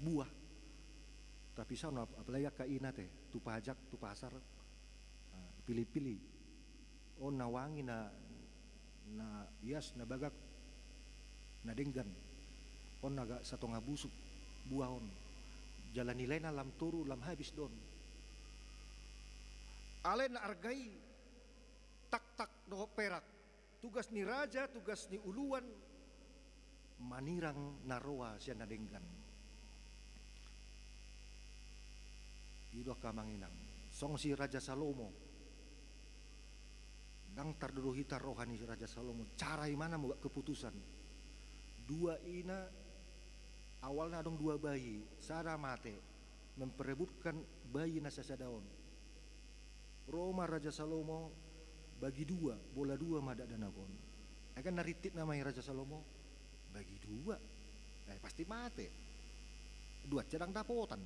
buah tapi sana apalagi kaina teh tu pajak tu pasar pilih-pilih oh nawangi na ias na bagak na denggan on naga satonga busuk buah on jalan nilai na lam turu lam habis don alen argai tak tak doh perak tugas ni raja tugas ni uluan manirang naroa siya na denggan ido kamanginang song si Raja Salomo dang tardohita rohani si Raja Salomo cara mana mau keputusan dua ina awalnya dong dua bayi sada mate memperebutkan bayi nasa daun Roma Raja Salomo bagi dua bola dua madak danagon akan naritit namanya Raja Salomo bagi dua pasti mate dua cadang dapotan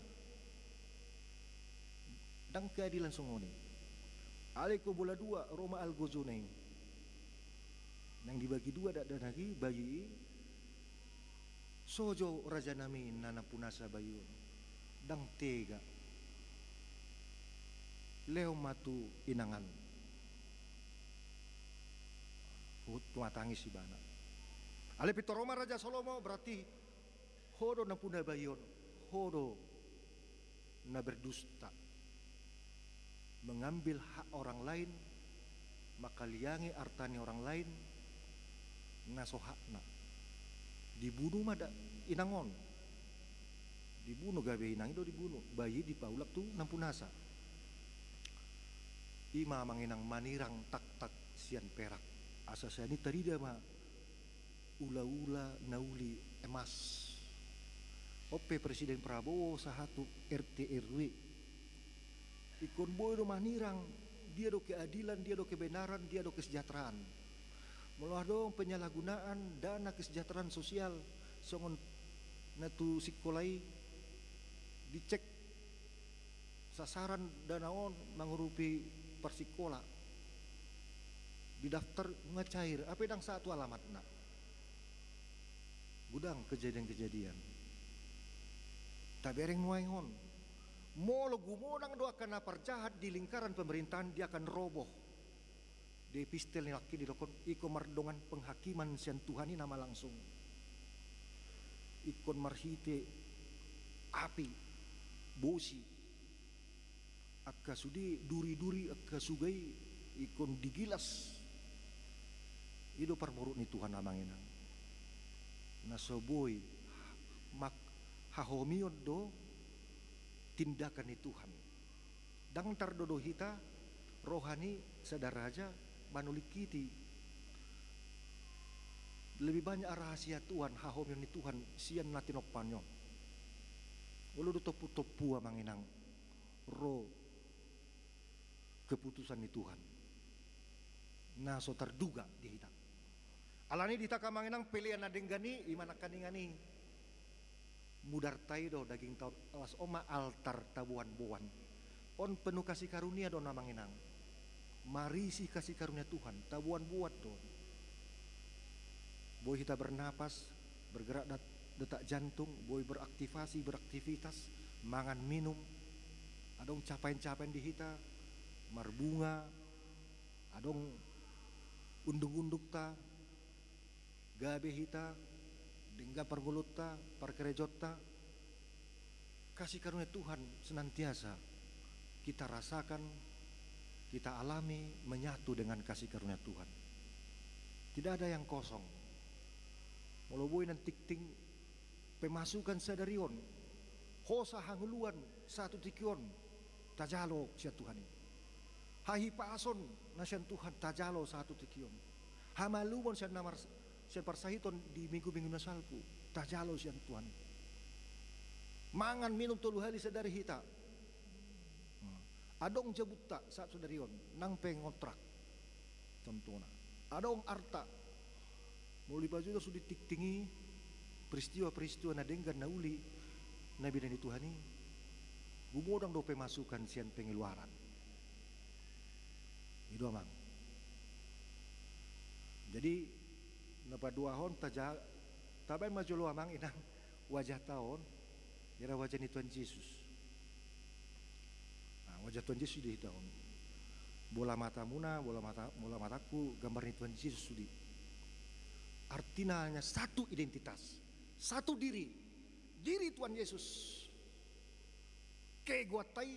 dang keadilan songoni aleko bola dua Roma Algozoneng yang dibagi dua dak lagi bayi sojo raja nami nana punasa bayun dang tega leo matu inangan tua tangis si bana ale pito Roma Raja Salomo berarti hodo na puna bayon hodo na berdusta mengambil hak orang lain makaliangi artani orang lain nasohakna dibunuh mada inangon dibunuh gabe inang itu dibunuh bayi di paulak tu nampunasa ima manginang manirang tak tak sian perak asasani tarida ma ula-ula nauli emas ope Presiden Prabowo sahatu RT RW ikon boy do manirang dia do keadilan dia do kebenaran dia do kesejahteraan meluah dong penyalahgunaan dana kesejahteraan sosial songon natu sikolai dicek sasaran danaon mengurupi persikola di daftar ngecair apa dang satu alamat nak gudang kejadian-kejadian tak bereng nuaingon mau gumodang doakan apa jahat di lingkaran pemerintahan dia akan roboh di epistel yang laki dilokon iko mardongan penghakiman sian Tuhan ini nama langsung ikon marhite api bosi akka sudi duri-duri akka sugai ikon digilas ido parmurut ni Tuhan amanginang nasoboy mak hahomion do tindakan ni Tuhan dang tardodo hita rohani sadaraja manulikiti lebih banyak rahasia Tuhan hahomion ni Tuhan sian natinopanyo ulu do topu manginang ro keputusan ni Tuhan na so terduga di hita alani dita kamanginang pilihan adenggani imana kaningani mudar taido daging taut alas oma altar tabuan buan on penuh kasih karunia do namanginang marisi kasih karunia Tuhan tabuan buat do Boy kita bernapas, bergerak detak jantung, boy beraktivitas, mangan minum, adong capain-capain di hita, marbunga, adong undung-unduk ta, gabe hita, dengga pergulut ta, perkerejot ta. Kasih karunia Tuhan senantiasa kita rasakan, kita alami, menyatu dengan kasih karunia Tuhan. Tidak ada yang kosong. Moloboi nan tikting pemasukan sadarion, hosa hanguluan satu tikion, tajalo siya Tuhan ini. Hahi paason na siya Tuhan tajalo satu tikion. Hamalumon siya namar siya parsahiton di minggu-minggu nasalpu, tajalo siya Tuhan. Mangan minum tolu hali sadari hita. Adong jabutta saat sadarion nang pengotrak. Contohnya. Adong arta. Muli baju sudah ditiktingi peristiwa-peristiwa na denggan na uli nabi dan Tuhan ini. Bumodang do pemasukan sian pengeluaran. Itu amang. Jadi napa dua hon tabai majolo amang inang wajah tahun. Ira wajah ni Tuhan Yesus. Nah, wajah Tuhan Yesus di tahun. Bola mata muna, bola mataku, gambar ni Tuhan Yesus sudi. Artinya hanya satu identitas, satu diri Tuhan Yesus. Keguatai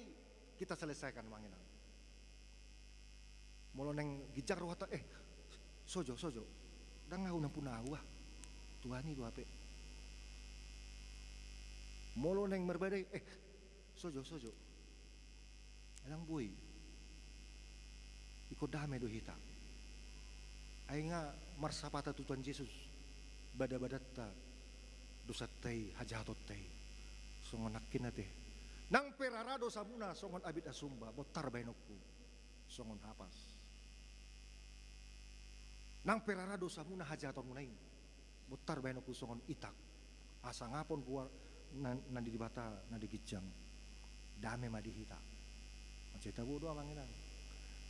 kita selesaikan manginang. Molo neng gijar rohata sojo. Dang ngau nampuna wah. Tuhan itu apa? Molo neng merbadai sojo. Anang boy. Iko dame do hita. Ai nga marsapata tu Tuhan Yesus. Bada-badata dosa tei hajatot tei. Songon nakin ate. Nang perarado samuna songon abid asumba botar bainokku. Songon hapas. Nang perarado samuna hajaton munai. Botar bainokku songon itak. Asa ngapon buar nandi di bata nandi gijang dame madihita maceta bodo amanginang.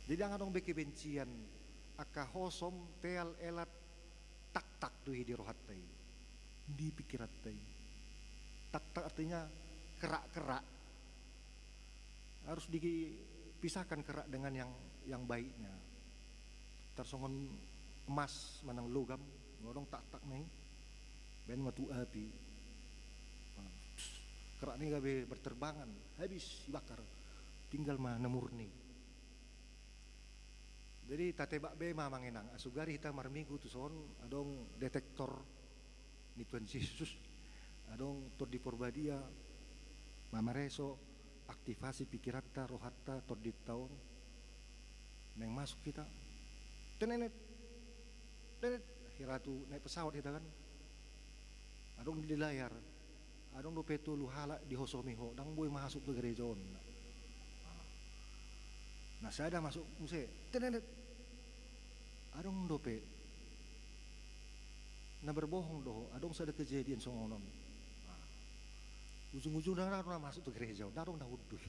Jadi angadong beke bencian aka hosom teal elat tak duhi di rohatai di pikiratai. Tak artinya kerak harus dipisahkan kerak dengan yang baiknya. Tersongon emas manang logam ngorong tak nih ben matu api. Kerak ini gabe berterbangan, habis bakar, tinggal mana murni. Jadi tatebak be mangenang, asugari kita marminggu tu son, adong detektor ni Tuhan Yesus, adong tor di porbadia, mamareso, aktivasi pikiran rohata tor di tahun, neng masuk kita, tenenet, hiratu naik pesawat kita kan, adong di layar. Adong dope tu luhala di hosomiho dang boy masuk ke gereja on. Nah saya dah masuk muse tenenet. Adong dope na berbohong doh adong sada kejadian songonon. Ujung-ujung dah masuk ke gereja darong dah udul.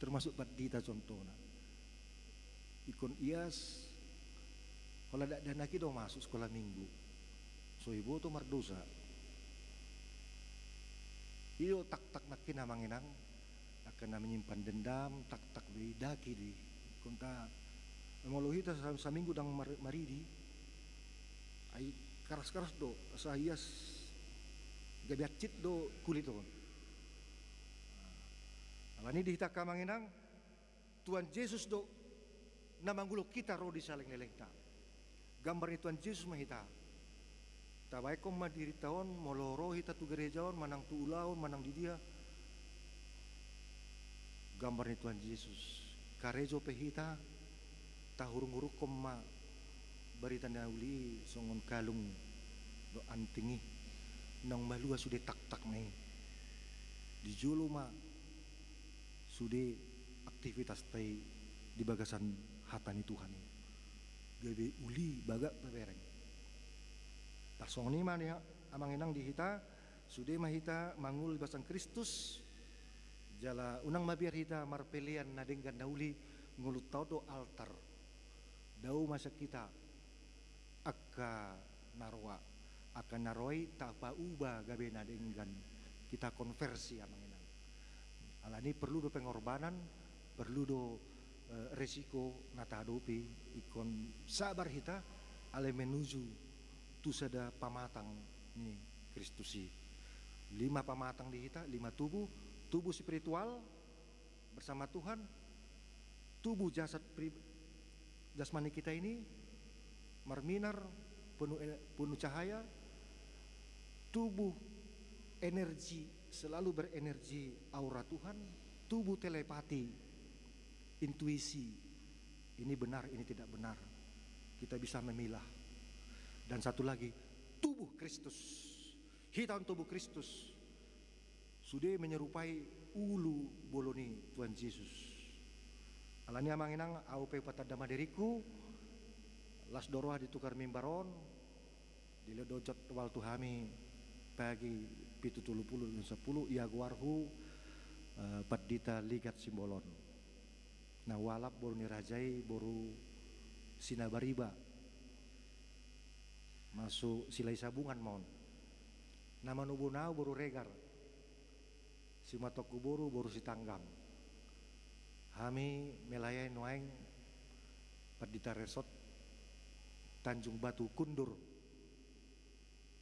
Termasuk badita contohnya. Ikon ias kalau ada dana kita masuk sekolah minggu. So ibu tu mardosa. Iyo tak nakin manginang akan menyimpan dendam tak bidaki di konta memolohita sa minggu dang maridi ai karas do sahias gabiacit do kulit on. Alani dihita ka manginang Tuhan Yesus do namanggulo kita ro di saling lelengta. Gambar ni Tuhan Yesus mahita. Tabai kom madiri tahun moloro hita tu gerejaon manang tu ulaon manang di dia gambar ni Tuhan Yesus karejo pehita tahurung-hurung kom ma berita nauli songon kalung do antingi nang malua sudah tak nih di julu ma sudah aktivitas tei di bagasan hatani Tuhan gabe uli baga bebereng. Pasong ni man ya amanginang dihita sudah mahita mangul basang Kristus jala unang mabiar hita marpelian na denggan nauli ngulut tau do altar dau masa kita akka narwa akan naroi tak pa ubah gabena dengan kita konversi amanginan. Alani perlu do pengorbanan, perlu do resiko natadopi ikon sabar hita ale menuju tu sada pamatang ni Kristusi. 5 pamatang di hita, 5 tubuh, tubuh spiritual bersama Tuhan, tubuh jasmani kita ini marminar penuh cahaya, tubuh energi selalu berenergi aura Tuhan, tubuh telepati, intuisi, ini benar, ini tidak benar, kita bisa memilah. Dan satu lagi, tubuh Kristus, hitam tubuh Kristus sudah menyerupai ulu boloni Tuhan Yesus. Alani amanginang aupe patadama diriku las doroha ditukar mimbaron diledojot wal tuhami pagi pitu 30 dan 10 ia guarhu padita ligat simbolon. Nah walap boru nirajai boru sinabariba masuk silai sabungan mon. Nama nubunau boru regar simatoku boru si tanggang. Kami melayai noeng padita resort Tanjung Batu Kundur.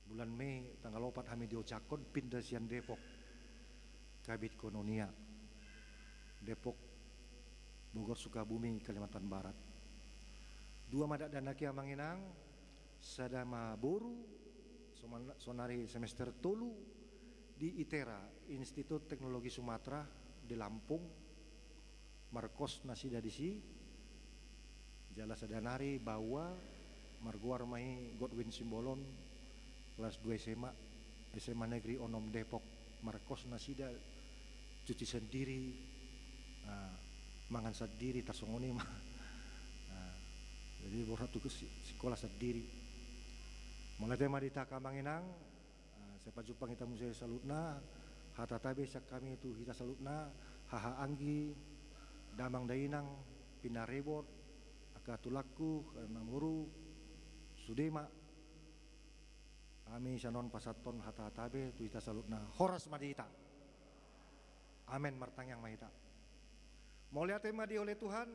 Bulan Mei tanggal 4 kami diocakon pindah sian Depok Kabit Kononia Depok Bogor Sukabumi Kalimantan Barat. 2 madak dan naki amanginang sadama boru sonari semester tolu di ITERA Institut Teknologi Sumatera di Lampung markos nasida disi jala sadanari bawa marguar mai Godwin Simbolon kelas 2 SMA Negeri Onom Depok markos nasida cuci sendiri mangan sendiri tasongoni mah jadi borna tuh sekolah sendiri mulai tema di Takamanginang sepa jupang kita musai salutna hatatabe sak kami itu kita salutna haha anggi damang dainang pinarebot akatulaku karena muru sudema kami sanon pasaton hatatabe tu kita salutna horas madita amen martangyang mahita. Mau lihat tema di oleh Tuhan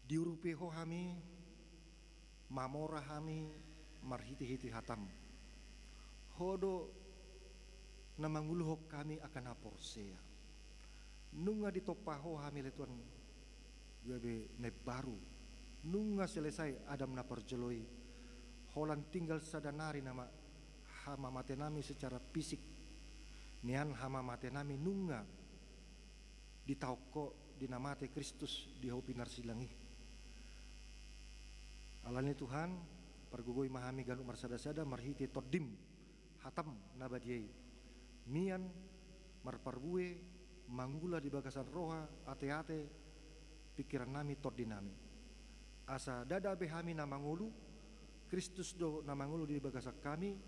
diurupeho kami mamora kami marhiti-hiti hatam hodo namanguluhok kami akan aporsea nunga ditopaho kami letuan gabe nebaru nunga selesai adam na perjeloi holan tinggal sadanari nama hama mate nami secara fisik nian hama mate nami nunga ditauko dinamate Kristus di hopinar silangi alani Tuhan pergugoi mahami ganu marsada-sada marhiti todim hatam nabadiai mian marparbue manggula di bagasan roha ate-ate pikiran nami tordinami asa dada behami namangulu Kristus do namangulu di bagasak kami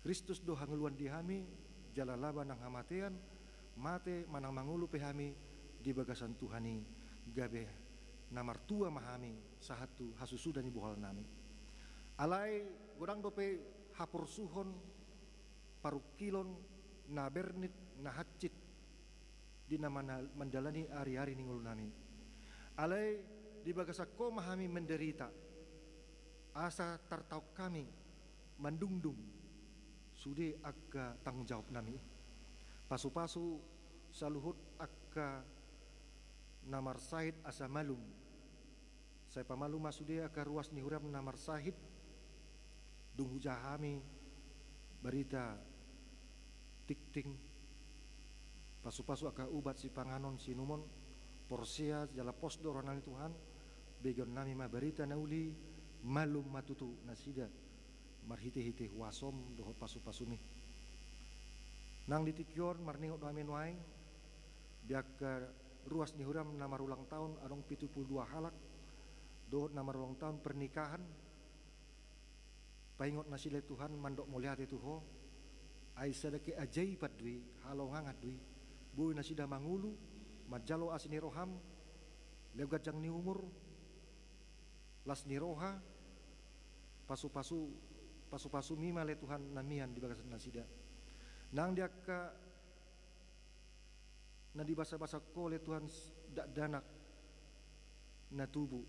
Kristus do hanguluan di hami jalalaba nang hamatean mate manang mangulu pehami di bagasan Tuhani gabe namartua mahami sahatu hasusu dan ibu hal nami alai godang dope hapur suhon parukilon na bernit na hacit di nama menjalani hari-hari ninggul nami alai di bagasako mahami menderita asa tartauk kami mandungdung sude aga tanggung jawab nami pasu-pasu saluhut aga namar sahid asa malum saya pamalu masude aga ruas nihuram namar sahid dung hujahami berita tikting pasu-pasu aga ubat si panganon si numon porsia jala posdo ronani Tuhan begon nami ma berita nauli malum matutu nasida marhite-hite wasom doho pasu-pasu mi nang ditikyon marningot amin waing biak ruas nihuram namar ulang tahun adong 72 halak doho namar ulang tahun pernikahan paingot nasile Tuhan mandok muliate tuho ai sadake ajaibat dwi halau hangat dwi bui nasida mangulu majalo asini roham lewgat jang ni umur las ni roha pasu mima le Tuhan namihan di bagasan nasida nang dia ka na di basa-basa ko le Tuhan dak danak na tubuh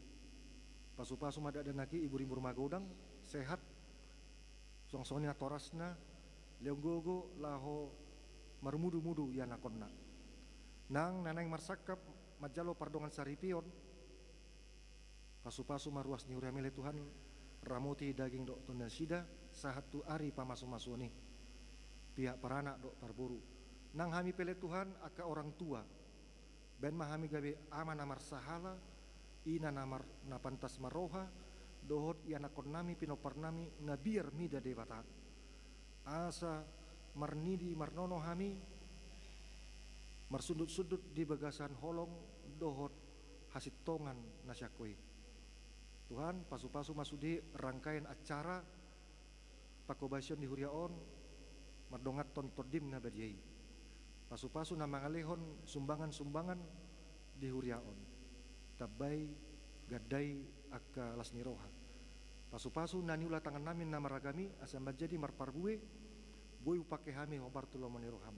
pasu madak danaki ibu rimbur magodang sehat song-songnya torasna leonggogo laho marmudu-mudu ya nakonna nang nanang marsakap majalo pardongan saripion pasu maruas ni uramele Tuhan ramoti daging dok tunda sida sahatu ari pamasu-masu nih pihak paranak dok parburu nang hami pele Tuhan aka orang tua ben mahami gabe aman amar sahala ina namar na pantas maroha dohot yana konnami pinoparnami ngabiar mida dewata asa marnidi marnono hami marsudut-sudut di bagasan holong dohot hasitongan nasyakoi Tuhan pasu masudi rangkaian acara pakobasion di huriaon mardongat tontodim na badiai pasu na mangalehon sumbangan di huriaon tabai gadai aka lasniroha pasu nani ulah tangan namin na maragami asa menjadi marparbue boy upake hami hobar tulo moniroham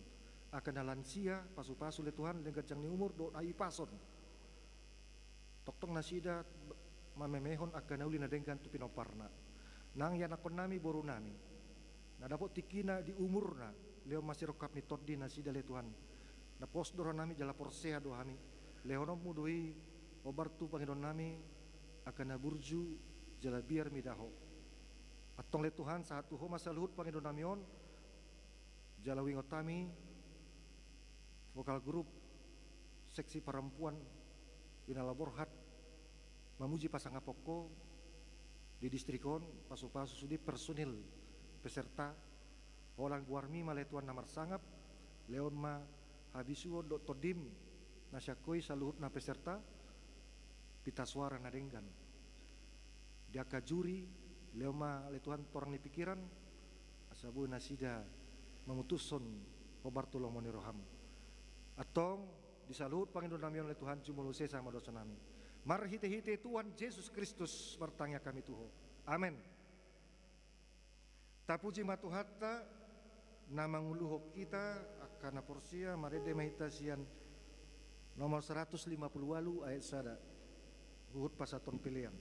akan lansia pasu le Tuhan lenggajang ni umur do ai pason toktong nasida mamemehon akan nauli na denggan tu pinoparna nang yanakon nami boru nami na dapot tikina di umurna leo masih rokap ni toddi nasida le Tuhan na posdoro nami jala porsea do hami lehonom mudoi obar tu pangidon nami akan naburju jala biar midaho atong le Tuhan saat tu homa saluhut pangidon nami on jala wingotami vokal grup seksi perempuan winalaborhat memuji pasangan poko di distrikon pasu sudi personil peserta orang guarmi maletuan namar sangap leon ma habisuo do todim nasyakoi saluhut na peserta pita suara na denggan dia kajuri leoma le Tuhan torang ni pikiran asabu nasida memutuson hobar tulong moniroham atong disaluhut pangindon namion le Tuhan cumuluse sama dosa nami marhite-hite Tuhan Yesus Kristus bertanya kami tuho amin tapuji matuhatta namanguluhok kita akan porsia marede mahitasian nomor 158 ayat sada Uhud pasaton pilihan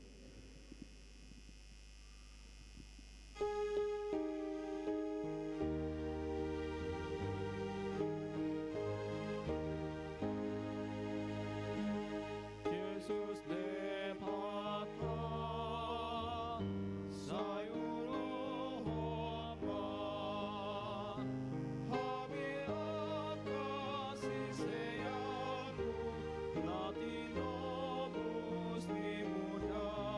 Yesus depata sayuro hopa habi akasi seyaru latino musti muda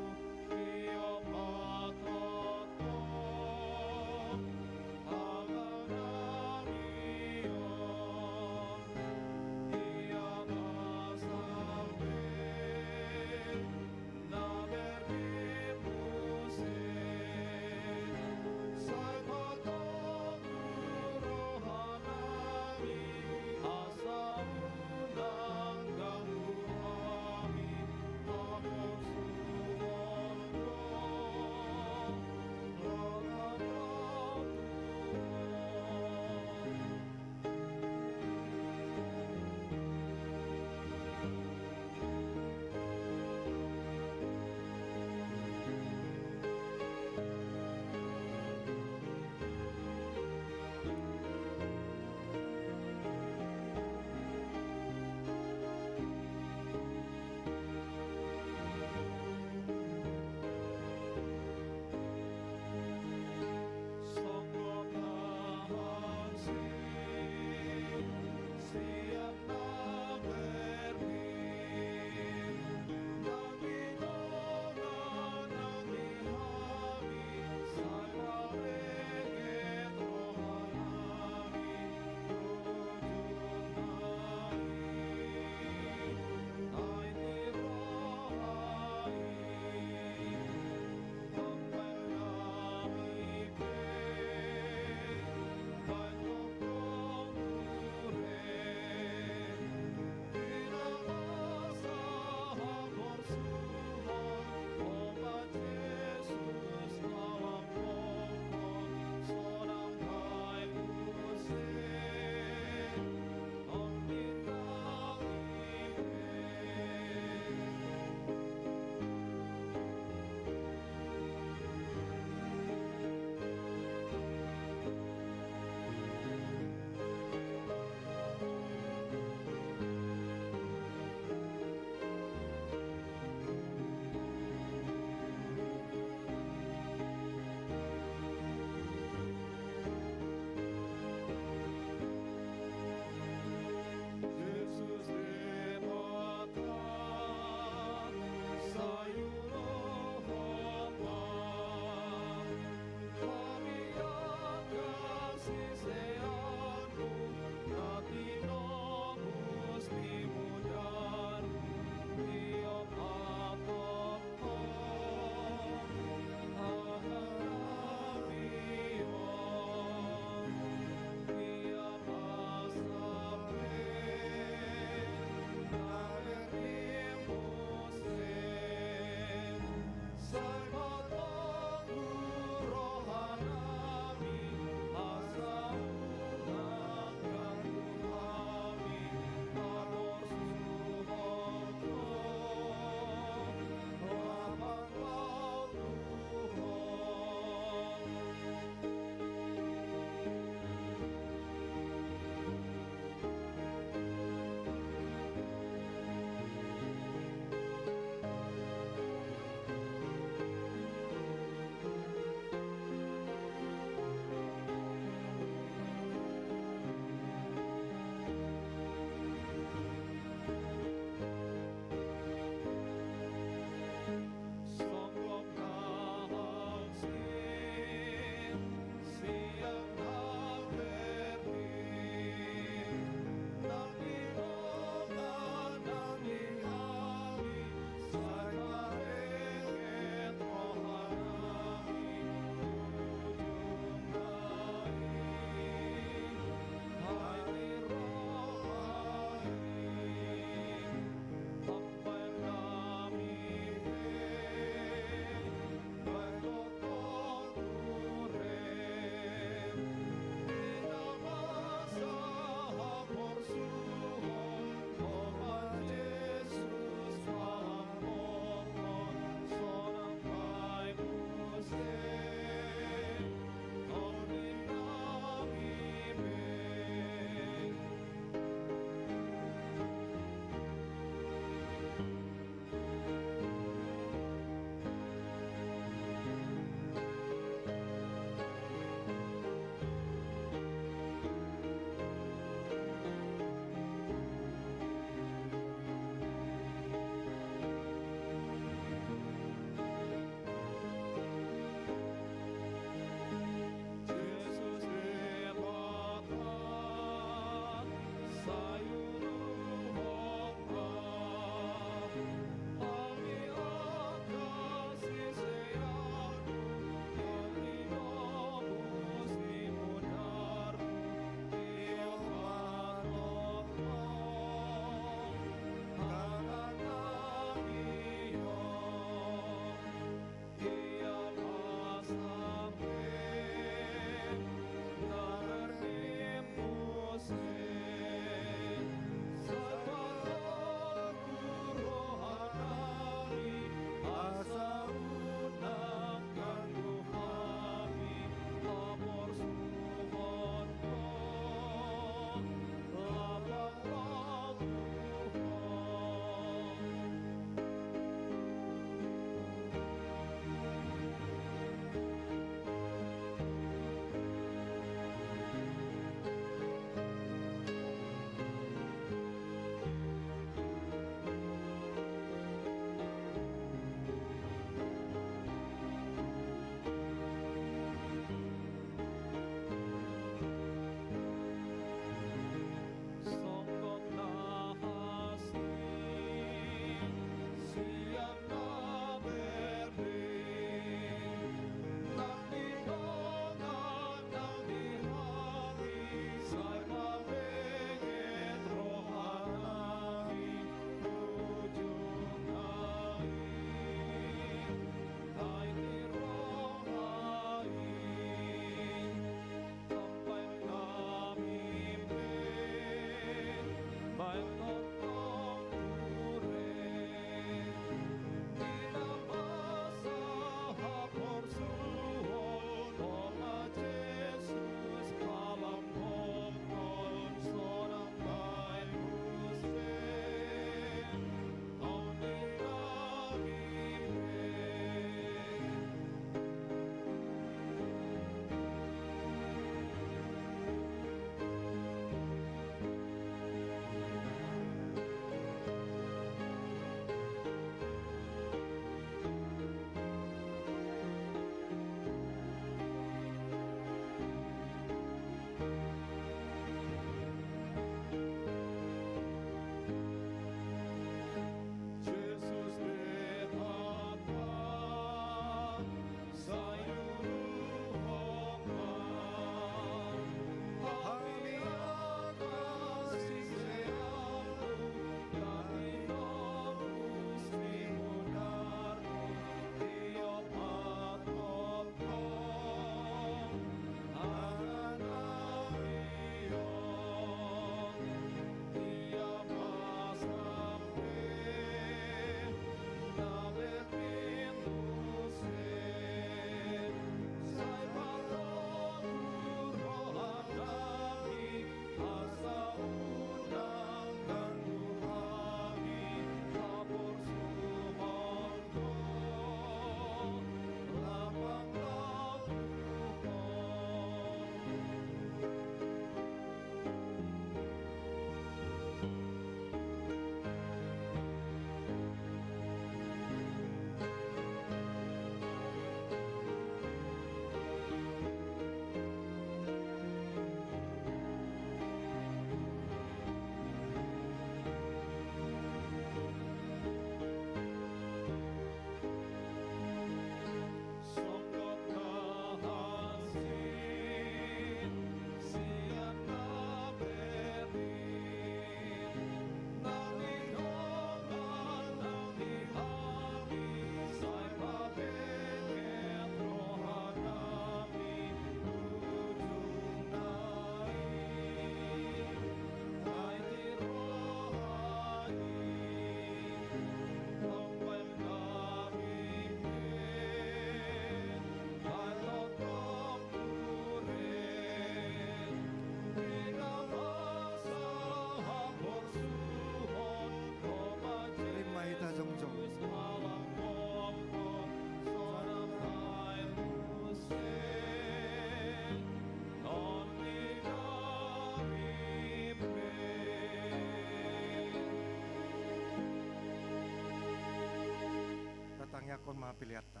dakon ma piliatta.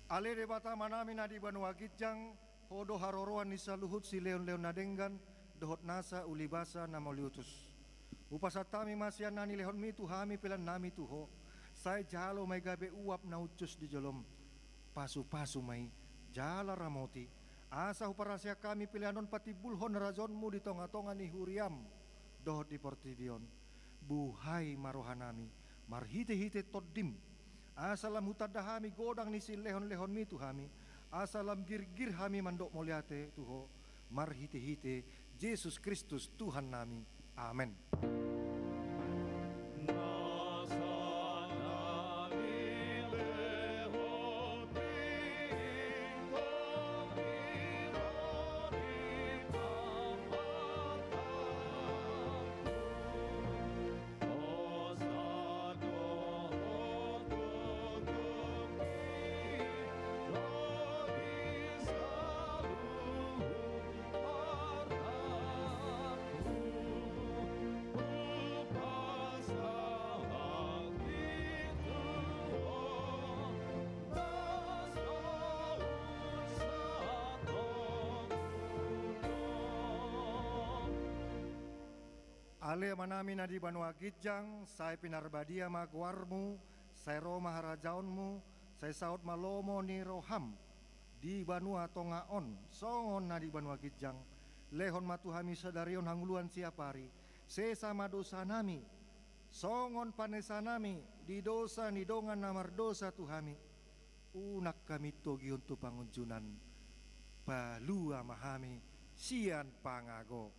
Ale de bata manami na di Banua Gijang hodo haroroan ni saluhut si leon-leon nadenggan dohot nasa ulibasa na mauliutus. Upasatami masyan nani lehon mi tuhami pilan nami tuho. Saya jalo may gabe uap na ucus di jolom. Pasu-pasu may jala ramoti. Asa huparasya kami pilihanon pati bulhon razonmu di tonga-tonga ni huriam. Dohot di portidion. Buhay marohanami. Marhite-hite toddim. Asalam hutadahami godang ni si lehon-lehon mi tuhami. Asalam gir-gir hami mandok moliate tuho. Marhite-hite Yesus Kristus Tuhan nami. Amin. Ale manami na di Banua Gijang, saya pinarbadia magwarmu, saya roma harajaonmu, saya saut malomo ni roham, di Banua Tongaon, songon na di Banua Gijang, lehon matuhami sadarion hanguluan siapari, sesama dosa nami, songon panesa nami, di dosa ni dongan namar dosa tuhami, unak kami togi untuk pangunjunan, palua mahami, sian pangago.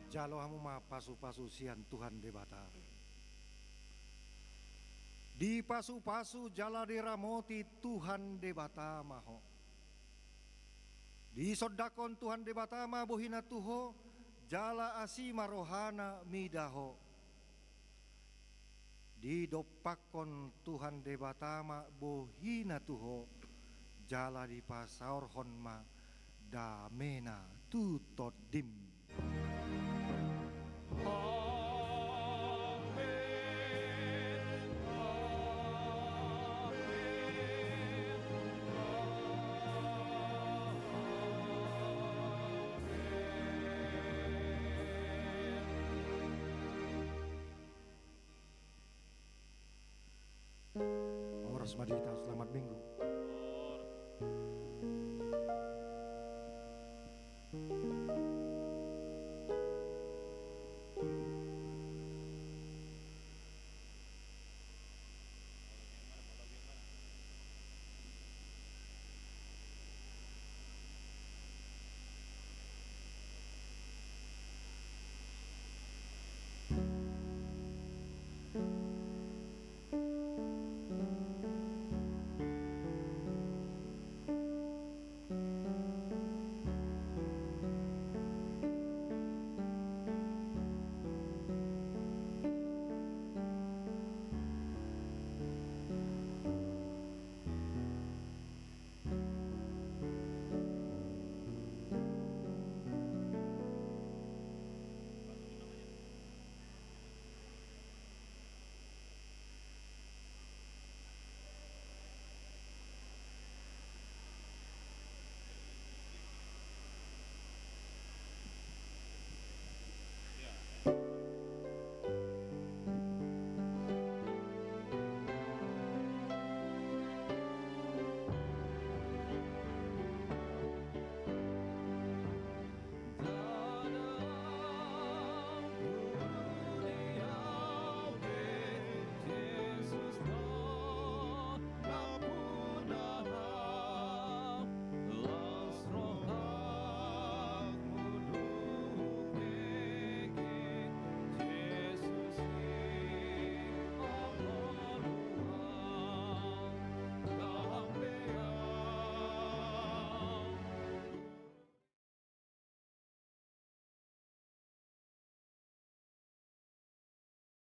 Jalo hamu ma pasu-pasu sian Tuhan debata. Di pasu-pasu jala diramoti Tuhan debata maho. Di sodakon Tuhan debata ma bohina tuho jala asima rohana midaho. Di dopakon Tuhan debata ma bohina tuho jala di pasaor honma damena tutodim. Horas Madita, selamat minggu.